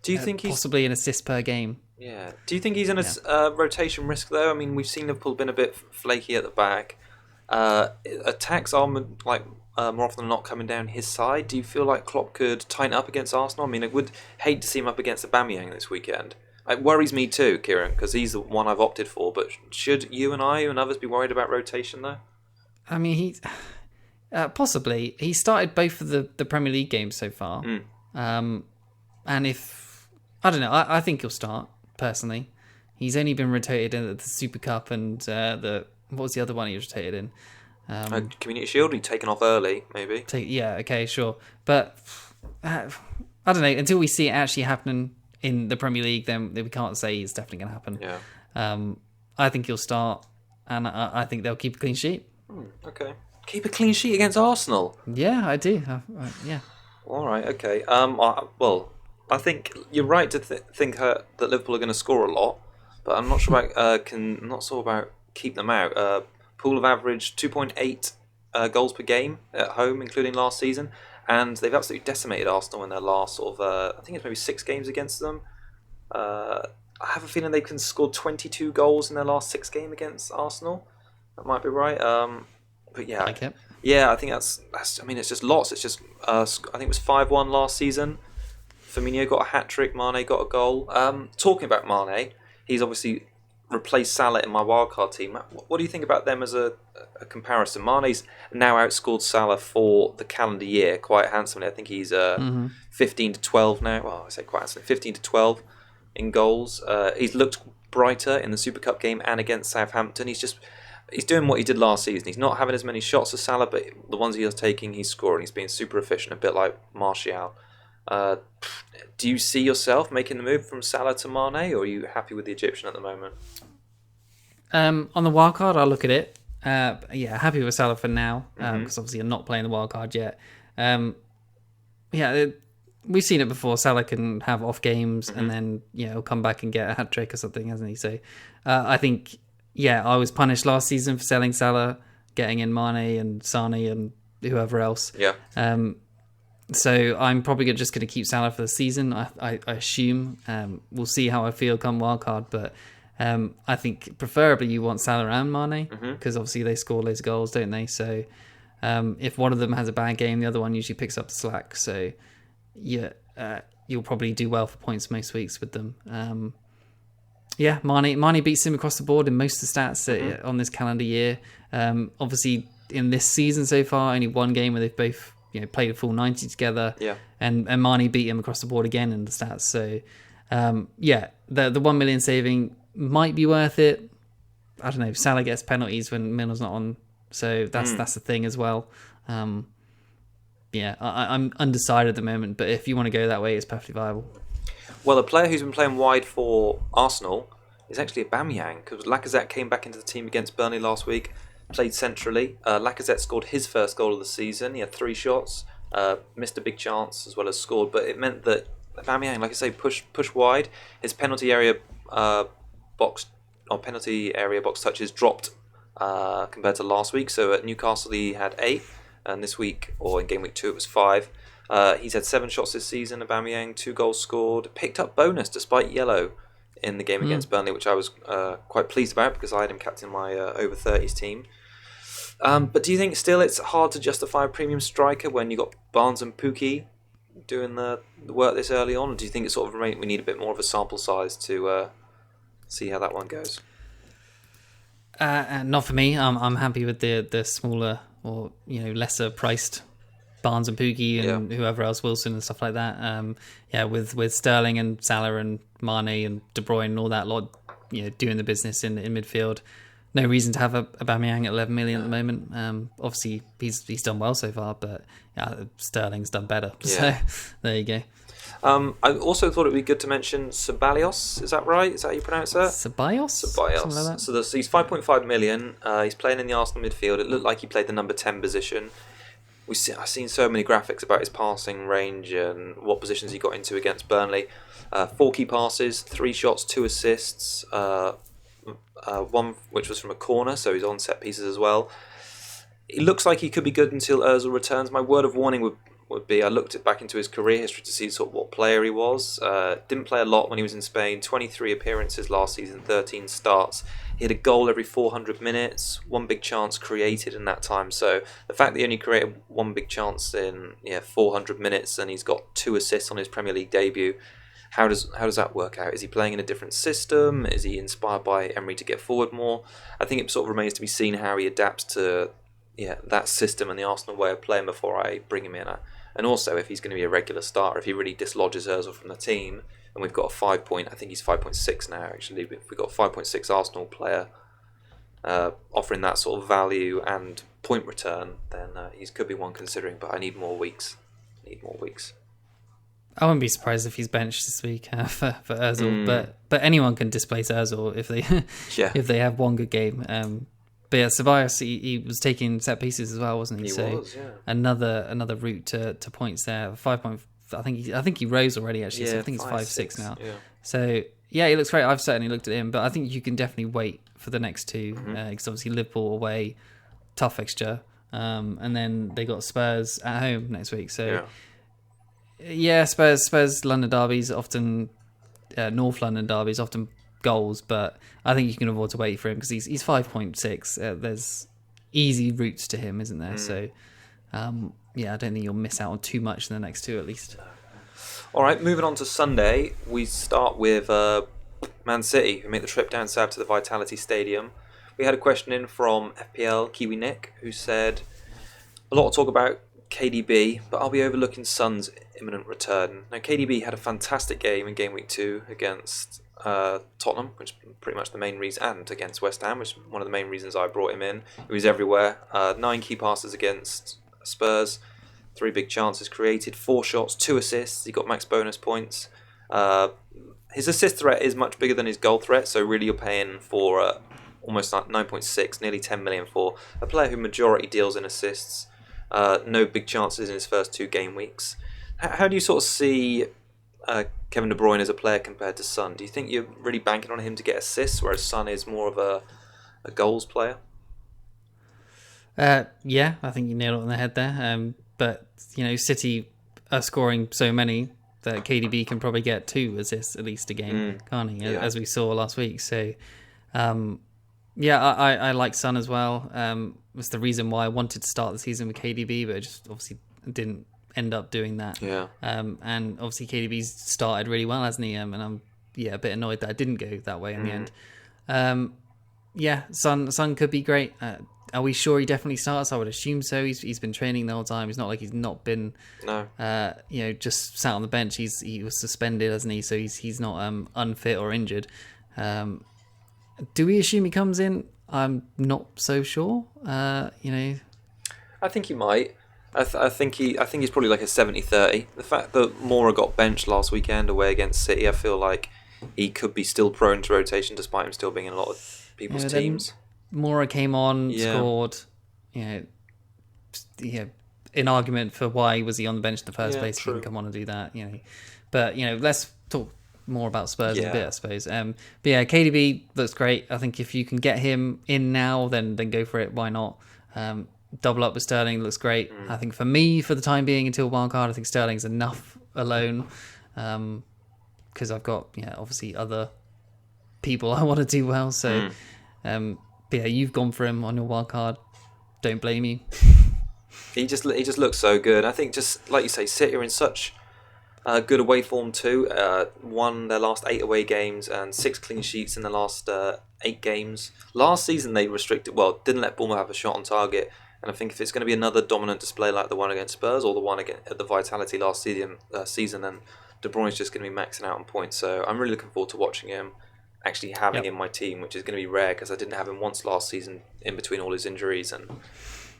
do you think possibly an assist per game? Yeah. Do you think he's in a rotation risk, though? I mean, we've seen Liverpool been a bit flaky at the back. Attacks are more often than not coming down his side. Do you feel like Klopp could tighten up against Arsenal? I mean, I would hate to see him up against Aubameyang this weekend. It worries me too, Kieran, because he's the one I've opted for. But should you and I and others be worried about rotation, though? I mean, he possibly. He started both of the Premier League games so far. And if... I don't know. I think he'll start, personally. He's only been rotated in the Super Cup and what was the other one he was rotated in? Community Shield, he'd taken off early, maybe. Okay, sure. But I don't know. Until we see it actually happening in the Premier League, then we can't say it's definitely going to happen. Yeah. I think he'll start, and I think they'll keep a clean sheet. Okay. Keep a clean sheet against Arsenal? Yeah, I do. Yeah. All right, okay. I think you're right to think that Liverpool are going to score a lot, but I'm not sure about keep them out. Pool of average 2.8 goals per game at home, including last season, and they've absolutely decimated Arsenal in their last sort of I think it's maybe 6 games against them. I have a feeling they can score 22 goals in their last 6 games against Arsenal. That might be right. But yeah, like it. Yeah, I think that's. I mean, it's just lots. It's just. I think it was 5-1 last season. Firmino got a hat-trick, Mane got a goal. Talking about Mane, he's obviously replaced Salah in my wildcard team. What do you think about them as a comparison? Mane's now outscored Salah for the calendar year quite handsomely. I think he's 15 to 12 now. Well, I say quite handsomely, 15 to 12 in goals. He's looked brighter in the Super Cup game and against Southampton. He's doing what he did last season. He's not having as many shots as Salah, but the ones he is taking, he's scoring. He's being super efficient, a bit like Martial. Do you see yourself making the move from Salah to Mane, or are you happy with the Egyptian at the moment? On the wildcard, I'll look at it. Happy with Salah for now, because obviously I'm not playing the wildcard yet. We've seen it before. Salah can have off games and then he'll come back and get a hat trick or something, hasn't he? So I think I was punished last season for selling Salah, getting in Mane and Sane and whoever else. Yeah. So I'm probably just going to keep Salah for the season. I assume. We'll see how I feel come wildcard, but I think preferably you want Salah and Mane because obviously they score loads of goals, don't they? So if one of them has a bad game, the other one usually picks up the slack. So you'll probably do well for points most weeks with them. Mane beats him across the board in most of the stats on this calendar year. Obviously in this season so far, only one game where they've both played a full 90 together. Yeah. And Mane beat him across the board again in the stats. So the 1 million saving might be worth it. I don't know. Salah gets penalties when Milner's not on, so that's the thing as well. I'm undecided at the moment, but if you want to go that way, it's perfectly viable. Well, a player who's been playing wide for Arsenal is actually Aubameyang, because Lacazette came back into the team against Burnley last week, played centrally. Lacazette scored his first goal of the season. He had 3 shots, missed a big chance as well as scored, but it meant that Aubameyang, like I say, push wide. His penalty area box touches dropped compared to last week. So at Newcastle he had 8, and this week, or in game week 2, it was 5. He's had 7 shots this season. Aubameyang, 2 goals scored, picked up bonus despite yellow in the game against Burnley, which I was quite pleased about because I had him captain my over 30s team. But do you think still it's hard to justify a premium striker when you got Barnes and Pukki doing the work this early on? Or do you think it's sort of we need a bit more of a sample size to see how that one goes? Not for me. I'm happy with the smaller or lesser priced Barnes and Pukki and whoever else, Wilson and stuff like that. With Sterling and Salah and Mane and De Bruyne and all that lot, doing the business in midfield. No reason to have Aubameyang at 11 million at the moment. Obviously, he's done well so far, but Sterling's done better. Yeah. So there you go. I also thought it would be good to mention Ceballos. Is that right? Is that how you pronounce that? Ceballos? Something like that. So he's 5.5 million. He's playing in the Arsenal midfield. It looked like he played the number 10 position. I've seen so many graphics about his passing range and what positions he got into against Burnley. 4 key passes, 3 shots, 2 assists, one which was from a corner, so he's on set pieces as well. It looks like he could be good until Ozil returns. My word of warning would be I looked back into his career history to see sort of what player he was. Didn't play a lot when he was in Spain. 23 appearances last season, 13 starts. He had a goal every 400 minutes, 1 big chance created in that time. So the fact that he only created 1 big chance in 400 minutes and he's got 2 assists on his Premier League debut, how does that work out? Is he playing in a different system? Is he inspired by Emery to get forward more? I think it sort of remains to be seen how he adapts to that system and the Arsenal way of playing before I bring him in. And also if he's going to be a regular starter, if he really dislodges Ozil from the team, and we've got I think he's 5.6 now actually, but if we've got a 5.6 Arsenal player offering that sort of value and point return, then he could be one considering, but I need more weeks. I wouldn't be surprised if he's benched this week for Ozil, but anyone can displace Ozil if they if they have one good game. But yeah, Ceballos, he was taking set pieces as well, wasn't he? He was, yeah. Another route to points there. 5 point. I think he rose already actually. Yeah, so I think it's 5-6 now. Yeah. So yeah, he looks great. I've certainly looked at him, but I think you can definitely wait for the next 2 because obviously Liverpool away, tough fixture, and then they got Spurs at home next week. So yeah, Spurs London derbies often, North London derbies often goals, but I think you can afford to wait for him because he's 5.6. There's easy routes to him, isn't there? So I don't think you'll miss out on too much in the next 2 at least. All right, moving on to Sunday, we start with Man City, who make the trip down south to the Vitality Stadium. We had a question in from FPL Kiwi Nick, who said, a lot of talk about KDB, but I'll be overlooking Son's imminent return. Now, KDB had a fantastic game in game week 2 against Tottenham, which is pretty much the main reason, and against West Ham, which is one of the main reasons I brought him in. He was everywhere. 9 key passes against Spurs, 3 big chances created, 4 shots, 2 assists. He got max bonus points. His assist threat is much bigger than his goal threat, so really you're paying for almost like 9.6, nearly 10 million for a player who majority deals in assists. No big chances in his first 2 game weeks. How do you sort of see Kevin De Bruyne as a player compared to Son? Do you think you're really banking on him to get assists, whereas Son is more of a goals player? Yeah, I think you nailed it on the head there. But City are scoring so many that KDB can probably get 2 assists at least a game, can't he? Yeah. As we saw last week. So, I like Son as well. Was the reason why I wanted to start the season with KDB, but it just obviously didn't end up doing that. Yeah. And obviously KDB's started really well, hasn't he? And I'm a bit annoyed that I didn't go that way in the end. Son could be great. Are we sure he definitely starts? I would assume so. He's been training the whole time. It's not like he's not been, just sat on the bench. He was suspended, hasn't he? So he's not unfit or injured. Do we assume he comes in? I'm not so sure. I think he might. I think he's probably like a 70-30. The fact that Mora got benched last weekend away against City, I feel like he could be still prone to rotation despite him still being in a lot of people's teams. Mora came on, scored. An argument for why was he on the bench in the first place. True. He can come on and do that. But let's talk more about Spurs in a bit, I suppose. But yeah, KDB looks great. I think if you can get him in now, then go for it. Why not? Double up with Sterling looks great. I think for me, for the time being, until Wildcard, I think Sterling's enough alone. Because I've got obviously other people I want to do well. So, but yeah, you've gone for him on your Wildcard. Don't blame you. He just looks so good. I think just like you say, City are in such good away form too. Won their last 8 away games and 6 clean sheets in the last 8 games. Last season they didn't let Bournemouth have a shot on target. And I think if it's going to be another dominant display like the one against Spurs or the one at the Vitality last season, then De Bruyne's just going to be maxing out on points. So I'm really looking forward to watching him, actually having him in my team, which is going to be rare because I didn't have him once last season in between all his injuries. And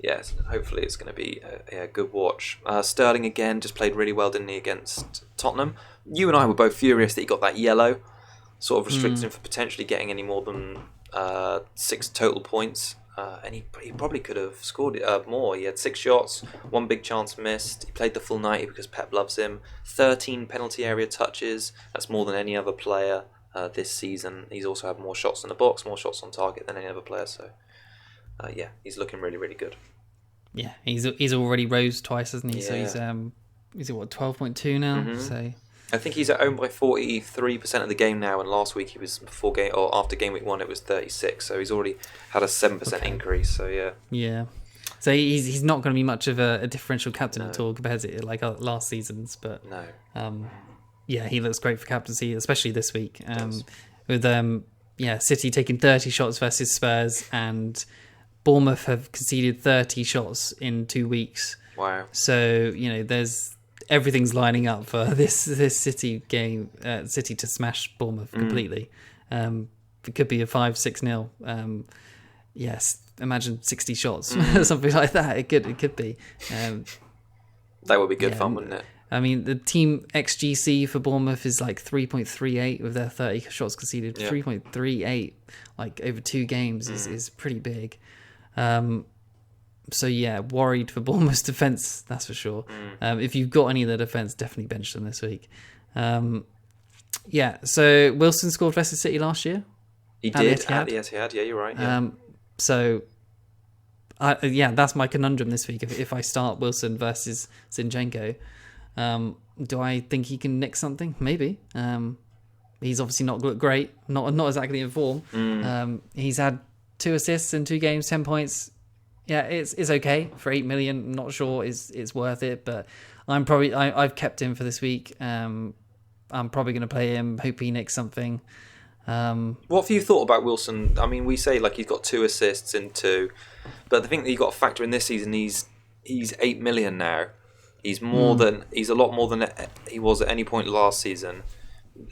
yes, hopefully it's going to be a good watch. Sterling again just played really well, didn't he, against Tottenham? You and I were both furious that he got that yellow, sort of restricted him from potentially getting any more than 6 total points. And he probably could have scored more. He had 6 shots, 1 big chance missed. He played the full 90 because Pep loves him. 13 penalty area touches. That's more than any other player this season. He's also had more shots in the box, more shots on target than any other player. So, he's looking really, really good. Yeah, he's already rose twice, hasn't he? Yeah. So he's at 12.2 now. Mm-hmm. So I think he's at home by 43% of the game now, and last week he was after game week 1 it was 36, so he's already had a 7% increase. So yeah. So he's not going to be much of a differential captain at all compared to like last season's, but no. He looks great for captaincy, especially this week. With City taking 30 shots versus Spurs, and Bournemouth have conceded 30 shots in 2 weeks. Wow. So everything's lining up for this City game, City to smash Bournemouth completely. It could be a 5-6-0. Yes, imagine 60 shots, something like that. It could be. That would be good fun, wouldn't it? I mean, the team XGC for Bournemouth is like 3.38 with their 30 shots conceded. 3.38, like over 2 games is pretty big. So worried for Bournemouth's defence, that's for sure. If you've got any of the defence, definitely bench them this week. So Wilson scored versus City last year. He did at the Etihad. Yeah, you're right. Yeah. That's my conundrum this week. If I start Wilson versus Zinchenko, do I think he can nick something? Maybe. He's obviously not looked great. Not exactly in form. He's had 2 assists in 2 games, 10 points. Yeah, it's okay for 8 million. I'm not sure it's worth it, but I've kept him for this week. I'm probably going to play him. Hope he nicks something. What have you thought about Wilson? I mean, we say like he's got 2 assists in 2, but the thing that you got to factor in this season, he's 8 million now. He's a lot more than he was at any point last season.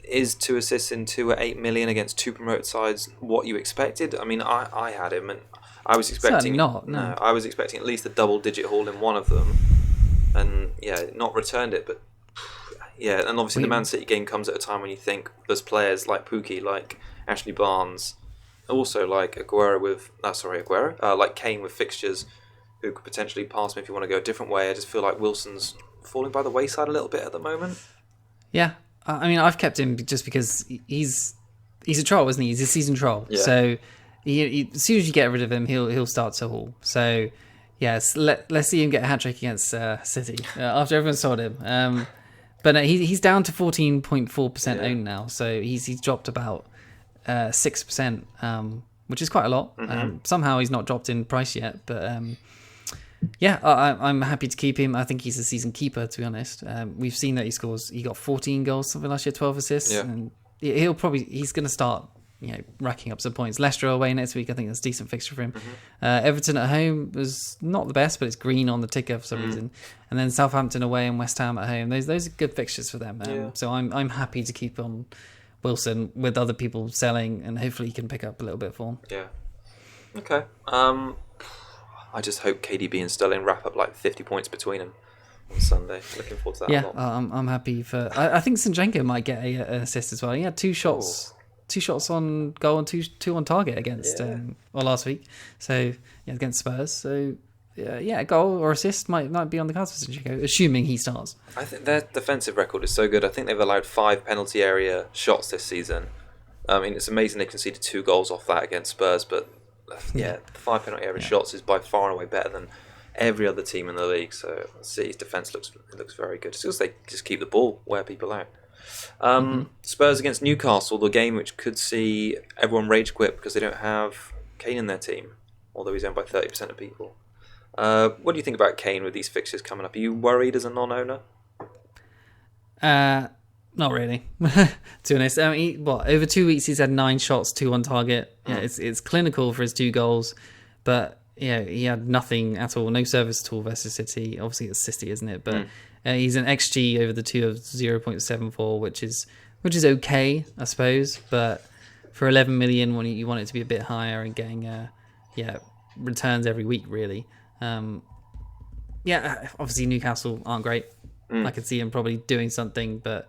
Is 2 assists in 2 at 8 million against 2 promoted sides what you expected? I mean, I had him and I was expecting certainly not. No, I was expecting at least a double-digit haul in one of them, and not returned it. But and obviously the Man City game comes at a time when you think there's players like Pukki, like Ashley Barnes, also like like Kane with fixtures, who could potentially pass me if you want to go a different way. I just feel like Wilson's falling by the wayside a little bit at the moment. Yeah, I mean, I've kept him just because he's a troll, isn't he? He's a seasoned troll. Yeah. So as soon as you get rid of him, he'll start to haul. So yes, let's see him get a hat trick against City after everyone sold him. But no, he's down to 14.4% owned now. So he's dropped about 6%, which is quite a lot. Somehow he's not dropped in price yet, but I'm happy to keep him. I think he's a season keeper, to be honest. We've seen that he got 14 goals something last year, 12 assists, and he's going to start racking up some points. Leicester away next week, I think that's a decent fixture for him. Everton at home was not the best, but it's green on the ticker for some reason. And then Southampton away and West Ham at home. Those are good fixtures for them. So I'm happy to keep on Wilson with other people selling, and hopefully he can pick up a little bit of form. Yeah. Okay. I just hope KDB and Sterling wrap up like 50 points between them on Sunday. Looking forward to that a lot. I'm happy for. I think Zinchenko might get an assist as well. He had 2 shots. Ooh. 2 shots on goal and two on target against last week. So against Spurs. So a goal or assist might be on the cards for Zinchenko, assuming he starts. I think their defensive record is so good. I think they've allowed 5 penalty area shots this season. I mean, it's amazing they conceded 2 goals off that against Spurs, but the 5 penalty area shots is by far and away better than every other team in the league. So City's defence looks very good. It's because they just keep the ball, wear people out. Spurs against Newcastle, the game which could see everyone rage quit because they don't have Kane in their team, although he's owned by 30% of people. What do you think about Kane with these fixtures coming up? Are you worried as a non-owner? Not really, to be honest. I mean, over 2 weeks he's had 9 shots, 2 on target. Yeah, it's clinical for his 2 goals, but he had nothing at all, no service at all versus City. Obviously it's City, isn't it? But he's an XG over the 2 of 0.74, which is okay, I suppose. But for 11 million, when you want it to be a bit higher and getting returns every week, really. Obviously Newcastle aren't great. I could see him probably doing something, but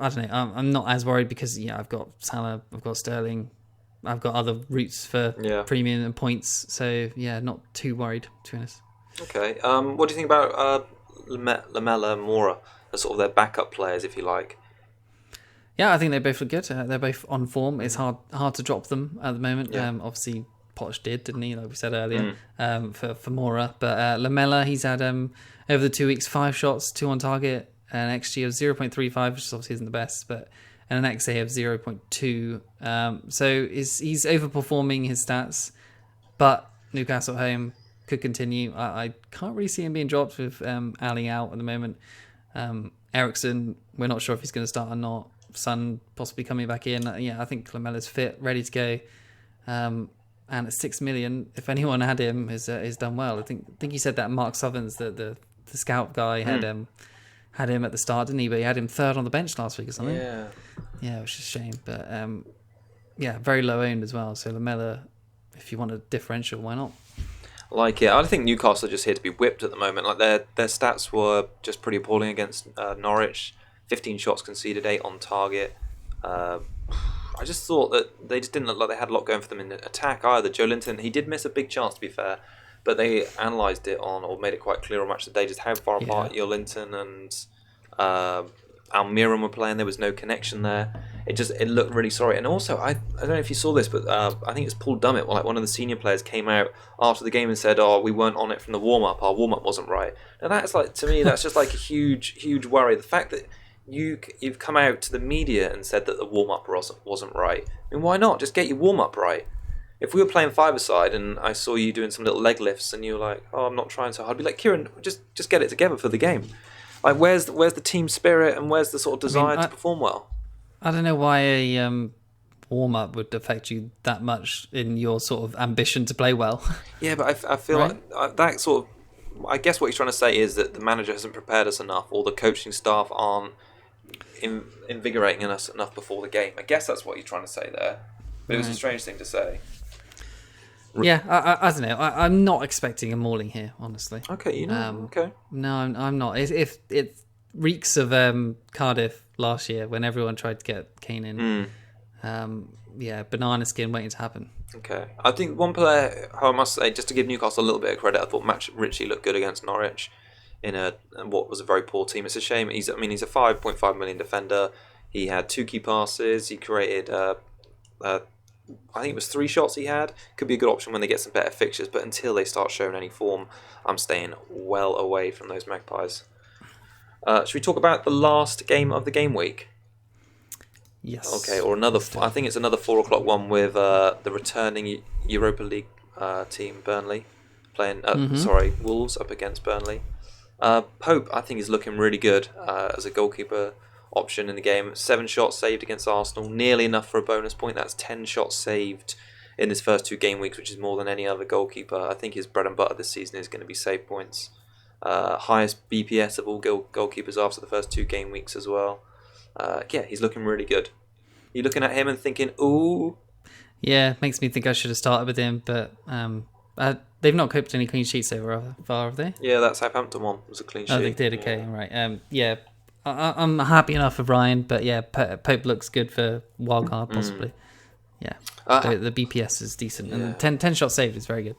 I don't know. I'm not as worried because I've got Salah, I've got Sterling, I've got other routes for premium and points. So not too worried, to be honest. Okay. What do you think about Lamella and Mora as sort of their backup players, if you like? Yeah, I think they both look good. They're both on form. It's hard to drop them at the moment. Yeah. Obviously Poch didn't he? Like we said earlier, for Mora. But Lamella, he's had over the 2 weeks 5 shots, 2 on target, an XG of 0.35, which obviously isn't the best, but and an XA of 0.2. So he's overperforming his stats, but Newcastle at home could continue. I can't really see him being dropped with Ali out at the moment. Eriksen, we're not sure if he's going to start or not. Son possibly coming back in. I think Lamella's fit, ready to go. And at 6 million, if anyone had him, has done well. I think you said that Mark Southerns, the scout guy, had him at the start, didn't he? But he had him 3rd on the bench last week or something. Yeah, which is a shame. But very low owned as well. So Lamella, if you want a differential, why not? Like it. I think Newcastle are just here to be whipped at the moment. Like their stats were just pretty appalling against Norwich. 15 shots conceded, 8 on target. I just thought that they just didn't look like they had a lot going for them in the attack either. Joe Linton, he did miss a big chance to be fair, but they analysed it or made it quite clear on Match of the Day just how far apart Joe Linton and Almiron were playing. There was no connection there. It looked really sorry. And also, I don't know if you saw this, but I think it's Paul Dummett, like one of the senior players, came out after the game and said, "Oh, we weren't on it from the warm up. Our warm up wasn't right." Now that's like, to me, that's just like a huge worry. The fact that you've come out to the media and said that the warm up wasn't right. I mean, why not? Just get your warm up right. If we were playing 5-a-side and I saw you doing some little leg lifts and you were like, "Oh, I'm not trying so hard," I'd be like, "Kieran, just get it together for the game." Like, where's the team spirit and where's the sort of desire to perform well? I don't know why a warm up would affect you that much in your sort of ambition to play well. Yeah, but I feel like that sort of. I guess what he's trying to say is that the manager hasn't prepared us enough, or the coaching staff aren't invigorating us enough before the game. I guess that's what he's trying to say there. But it was a strange thing to say. Yeah, I don't know. I'm not expecting a mauling here, honestly. Okay, okay. No, I'm not. If it reeks of Cardiff last year when everyone tried to get Kane in. Banana skin waiting to happen. Okay. I think one player, I must say, just to give Newcastle a little bit of credit, I thought Matt Ritchie looked good against Norwich in what was a very poor team. It's a shame. He's a 5.5 million defender. He had 2 key passes. He created, I think it was 3 shots he had. Could be a good option when they get some better fixtures, but until they start showing any form, I'm staying well away from those Magpies. Should we talk about the last game of the game week? Yes. Okay, or another. I think it's another 4:00 one with the returning Europa League team, Burnley, playing. Wolves up against Burnley. Pope, I think, is looking really good as a goalkeeper option in the game. 7 shots saved against Arsenal, nearly enough for a bonus point. That's 10 shots saved in his first 2 game weeks, which is more than any other goalkeeper. I think his bread and butter this season is going to be save points. Highest BPS of all goalkeepers after the first 2 game weeks as well. he's looking really good. You're looking at him and thinking, ooh. Yeah, makes me think I should have started with him, but they've not copped any clean sheets over far, have they? Yeah, that Southampton one was a clean sheet. Oh, they did. Okay, right. I'm happy enough for Brian, but yeah, Pope looks good for Wildcard possibly. Yeah, the BPS is decent, and 10 shots saved is very good.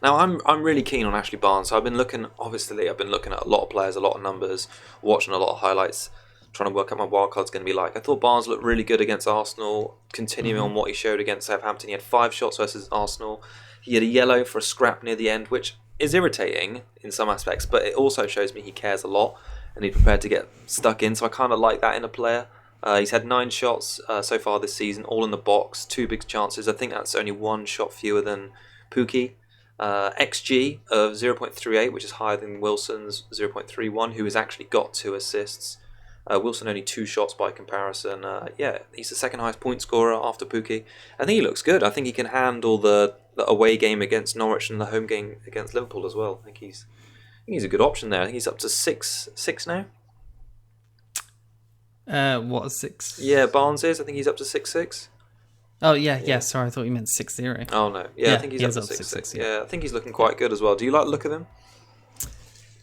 Now I'm really keen on Ashley Barnes. So I've been looking at a lot of players, a lot of numbers, watching a lot of highlights, trying to work out my wildcard's going to be like. I thought Barnes looked really good against Arsenal, continuing on what he showed against Southampton. He had 5 shots versus Arsenal. He had a yellow for a scrap near the end, which is irritating in some aspects, but it also shows me he cares a lot and he's prepared to get stuck in. So I kind of like that in a player. He's had 9 shots so far this season, all in the box, 2 big chances. I think that's only 1 shot fewer than Pukki. XG of 0.38, which is higher than Wilson's 0.31, who has actually got 2 assists. Wilson only 2 shots by comparison. He's the second highest point scorer after Pukki. I think he looks good. I think he can handle the away game against Norwich and the home game against Liverpool as well. I think he's a good option there. I think he's up to 6 now. What, 6? Yeah, Barnes is. I think he's up to 6-6. Oh yeah. Sorry, I thought you meant 6-0. Oh no, I think he's up to 6-6. Yeah, I think he's looking quite good as well. Do you like the look of him?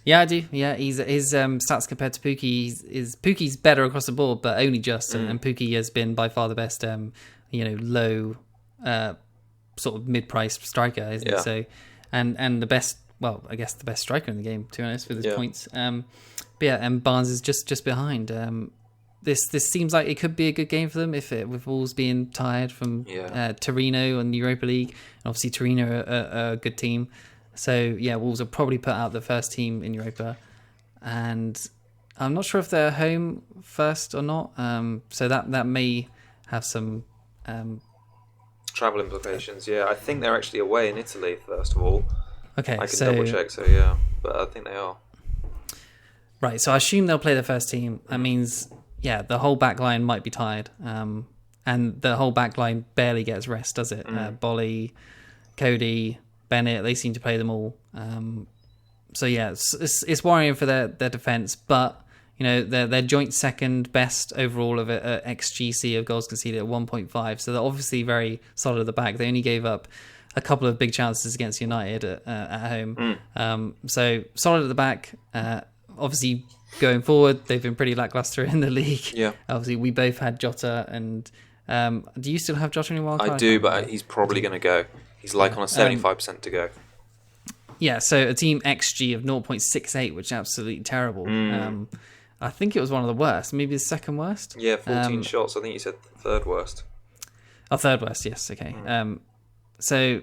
Yeah, I do. Yeah, his stats compared to Pukki is Puki's better across the board, but only just. And Pukki has been by far the best, low, sort of mid-priced striker, isn't it? So, and the best. Well, I guess the best striker in the game, to be honest, with his points. And Barnes is just behind. This seems like it could be a good game for them with Wolves being tired from Torino and Europa League, and obviously Torino are a good team. So yeah, Wolves will probably put out the first team in Europa, and I'm not sure if they're home first or not. So that may have some travel implications. Yeah, I think they're actually away in Italy first of all. Okay, I can double check. So yeah, but I think they are. Right, so I assume they'll play the first team. That means the whole back line might be tired, and the whole back line barely gets rest, does it? Bolly, Cody, Bennett, they seem to play them all. So yeah, it's worrying for their defence, but they're joint second best overall of XGC of goals conceded at 1.5. So they're obviously very solid at the back. They only gave up a couple of big chances against United at home. So solid at the back. Obviously, going forward, they've been pretty lackluster in the league. Yeah. Obviously, we both had Jota, and do you still have Jota in your wildcard? I do, but he's probably going to go. He's on a 75% to go. Yeah, so a team XG of 0.68, which is absolutely terrible. I think it was one of the worst, maybe the second worst. Yeah, 14 shots. I think you said third worst. Oh, third worst, yes, okay. So,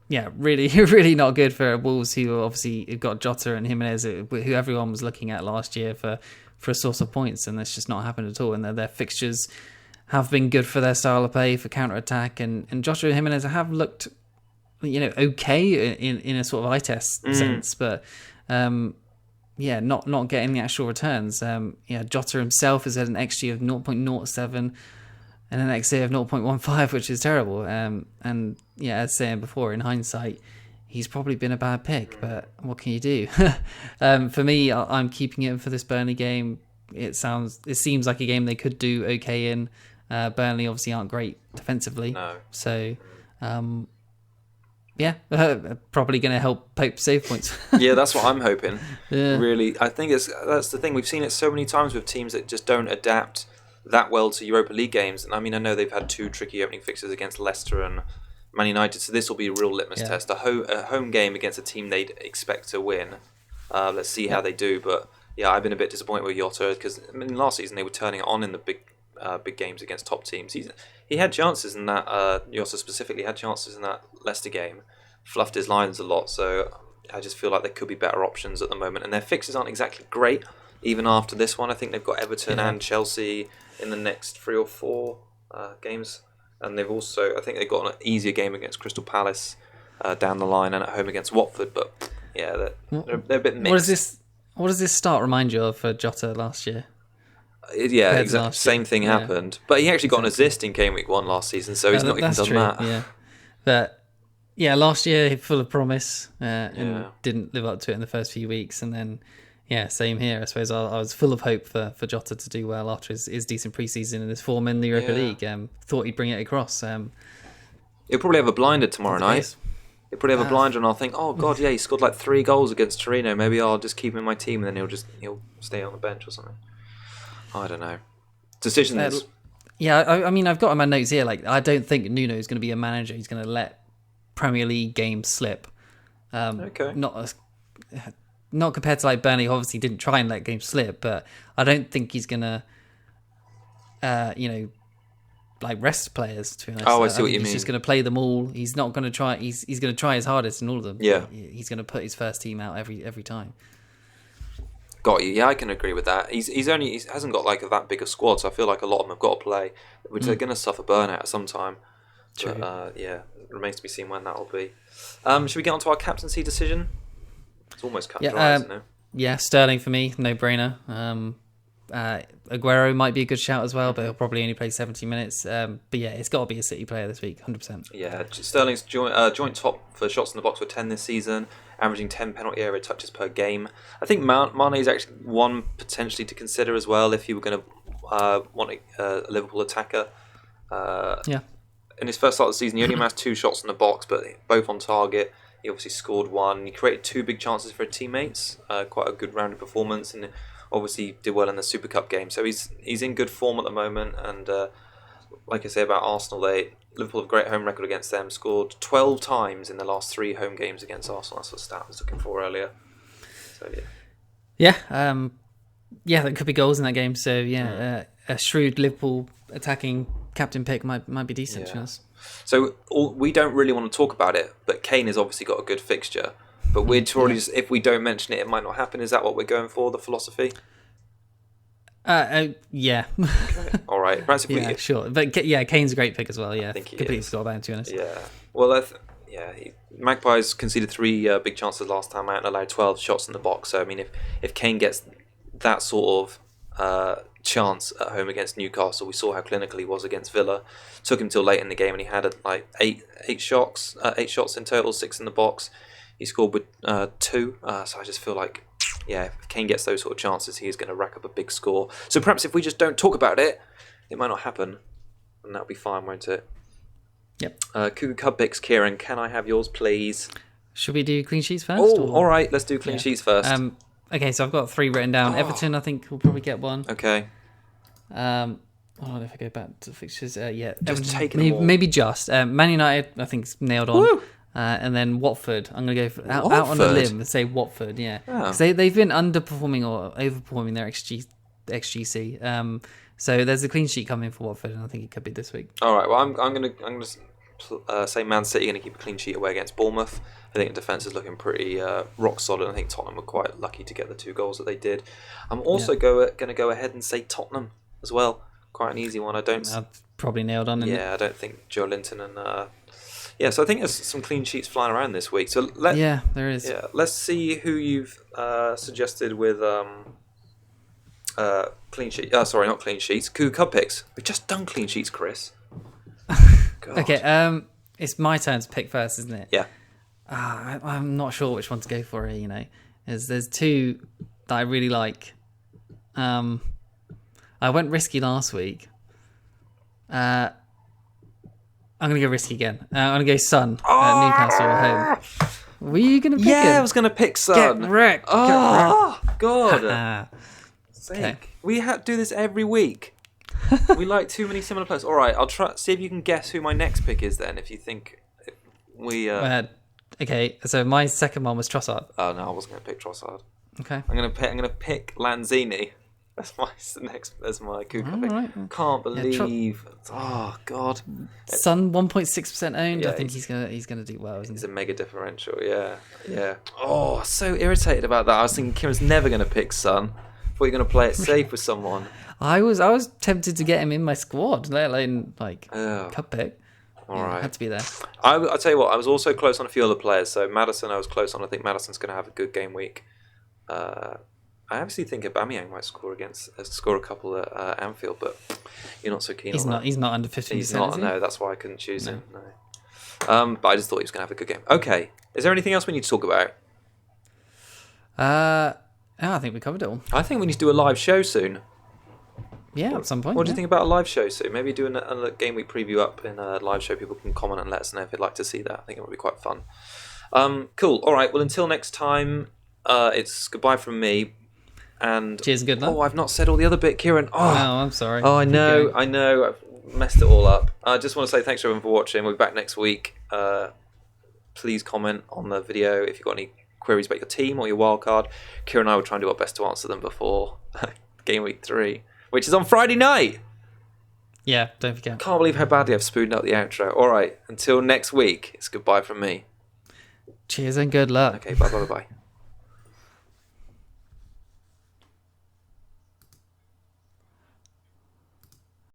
yeah, really, really not good for Wolves, who obviously have got Jota and Jimenez, who everyone was looking at last year for a source of points, and that's just not happened at all. And their fixtures have been good for their style of play, for counter-attack, and Jota and Jimenez have looked, okay in a sort of eye test sense, but not getting the actual returns. Jota himself has had an XG of 0.07 and an XA of 0.15, which is terrible. And as saying before, in hindsight, he's probably been a bad pick, but what can you do? For me, I'm keeping him for this Burnley game. It seems like a game they could do okay in. Burnley obviously aren't great defensively, so probably going to help Pope save points. Yeah, that's what I'm hoping. Really, I think that's the thing. We've seen it so many times with teams that just don't adapt that well to Europa League games. And I mean, I know they've had 2 tricky opening fixtures against Leicester and Man United, so this will be a real litmus test. A home game against a team they'd expect to win. Let's see how they do. But yeah, I've been a bit disappointed with Jota because last season they were turning it on in the big games against top teams. He had chances in that. Jota specifically had chances in that Leicester game. Fluffed his lines a lot, so I just feel like there could be better options at the moment. And their fixtures aren't exactly great. Even after this one, I think they've got Everton and Chelsea in the next 3 or 4 games. And they've also, I think they've got an easier game against Crystal Palace down the line and at home against Watford. But yeah, they're a bit mixed. What does this start remind you of for Jota last year? Yeah, exactly. Same thing happened. But he actually got an assist in Game Week 1 last season, so he's not even done that. Yeah. But yeah, last year full of promise and didn't live up to it in the first few weeks, and then Yeah, same here. I suppose I was full of hope for Jota to do well after his decent pre-season and his form in the Europa League. Thought he'd bring it across. He'll probably have a blinder tomorrow night. He'll probably have a blinder, and I'll think, oh god, yeah, he scored like 3 goals against Torino. Maybe I'll just keep him in my team, and then he'll stay on the bench or something. I don't know. Decisions. Yeah, I mean, I've got in my notes here. Like, I don't think Nuno is going to be a manager. He's going to let Premier League games slip. Okay. Not compared to like Burnley, obviously didn't try and let games slip, but I don't think he's gonna, like rest players. To be honest, I see what you mean. He's just gonna play them all. He's not gonna try. He's gonna try his hardest in all of them. Yeah, he's gonna put his first team out every time. Got you. Yeah, I can agree with that. He hasn't got like that big a squad, so I feel like a lot of them have got to play, which they're gonna suffer burnout at some time. True. But it remains to be seen when that will be. Should we get on to our captaincy decision? It's almost cut dry, isn't it? Yeah, Sterling for me, no brainer. Aguero might be a good shout as well, but he'll probably only play 70 minutes. But yeah, it's got to be a City player this week, 100%. Yeah, Sterling's joint top for shots in the box with 10 this season, averaging 10 penalty area touches per game. I think Mane is actually one potentially to consider as well if you were going to want a Liverpool attacker. In his first start of the season, he only amassed 2 shots in the box, but both on target. He obviously scored 1. He created 2 big chances for his teammates. Quite a good rounded performance, and obviously did well in the Super Cup game. So he's in good form at the moment. And like I say about Arsenal, Liverpool have a great home record against them. Scored 12 times in the last 3 home games against Arsenal. That's what stat I was looking for earlier. So yeah, there could be goals in that game. So a shrewd Liverpool attacking captain pick might be decent. Yeah. So we don't really want to talk about it, but Kane has obviously got a good fixture. But we're already just, if we don't mention it, it might not happen. Is that what we're going for? The philosophy? Yeah. Okay. All right. Perhaps if sure. But Kane's a great pick as well. Yeah, I think he completely is. forgot about him, to be honest. Yeah. Well, Magpies conceded 3 big chances last time out and allowed 12 shots in the box. So I mean, if Kane gets that sort of chance at home against Newcastle, we saw how clinical he was against Villa. Took him till late in the game, and he had like eight shots in total, 6 in the box. He scored with 2. So I just feel like, if Kane gets those sort of chances, he is going to rack up a big score. So perhaps if we just don't talk about it, it might not happen, and that'll be fine, won't it? Yep. Cougar Cub picks, Kieran. Can I have yours, please? Should we do clean sheets first? Oh, all right. Let's do clean sheets first. Okay, so I've got 3 written down. Everton, I think, will probably get 1. Okay. If I go back to the fixtures, Just Everton, taking them all. maybe just. Man United, I think, is nailed on. Woo! And then Watford, I'm going to go out on a limb and say Watford, yeah. Because they've been underperforming or overperforming their XGC. So there's a clean sheet coming for Watford, and I think it could be this week. All right, well, I'm going to say Man City going to keep a clean sheet away against Bournemouth. I think the defence is looking pretty rock solid. I think Tottenham were quite lucky to get the 2 goals that they did. I'm also going to go ahead and say Tottenham as well. Quite an easy one. I've probably nailed on. I don't think Joe Linton and so I think there's some clean sheets flying around this week. So there is. Yeah, let's see who you've suggested with clean sheet. Sorry, not clean sheets. Cougar Cub picks. We've just done clean sheets, Chris. God. Okay. It's my turn to pick first, isn't it? Yeah. I'm not sure which one to go for here. You know, there's 2 that I really like. I went risky last week. I'm going to go risky again. I'm going to go Son at Newcastle at home. Were you going to pick him? Yeah, I was going to pick Son. Get wrecked. Oh, God. Okay. We have to do this every week. We like too many similar players. All right, I'll try see if you can guess who my next pick is then, if you think we... Okay, so my second one was Trossard. Oh, no, I wasn't going to pick Trossard. Okay. I'm going to pick Lanzini. That's my Cougar pick. Right. Can't believe. Oh God. Son 1.6% owned. Yeah, I think he's gonna do well. He's a mega differential. Yeah. Oh, so irritated about that. I was thinking Kim's never going to pick Son. Thought you're going to play it safe with someone. I was tempted to get him in my squad, let alone cup pick. All right, had to be there. I'll tell you what. I was also close on a few other players. So Maddison, I was close on. I think Maddison's going to have a good game week. I obviously think Aubameyang might score a couple at Anfield, but you're not so keen on that. He's not under 15%. He's not. No, that's why I couldn't choose him. No. But I just thought he was going to have a good game. Okay, is there anything else we need to talk about? Oh, I think we covered it all. I think we need to do a live show soon. Yeah, at some point. What do you think about a live show soon? Maybe do a game week preview up in a live show. People can comment and let us know if they'd like to see that. I think it would be quite fun. Cool. All right. Well, until next time, it's goodbye from me. And cheers and good luck. Oh, I've not said all the other bit, Kieran. Oh, I'm sorry. Oh, I know. I've messed it all up. I just want to say thanks everyone for watching. We'll be back next week. Please comment on the video if you've got any queries about your team or your wildcard. Kieran and I will try and do our best to answer them before game week 3, which is on Friday night. Yeah, don't forget. I can't believe how badly I've spooned up the outro. All right, until next week, it's goodbye from me. Cheers and good luck. Okay, bye.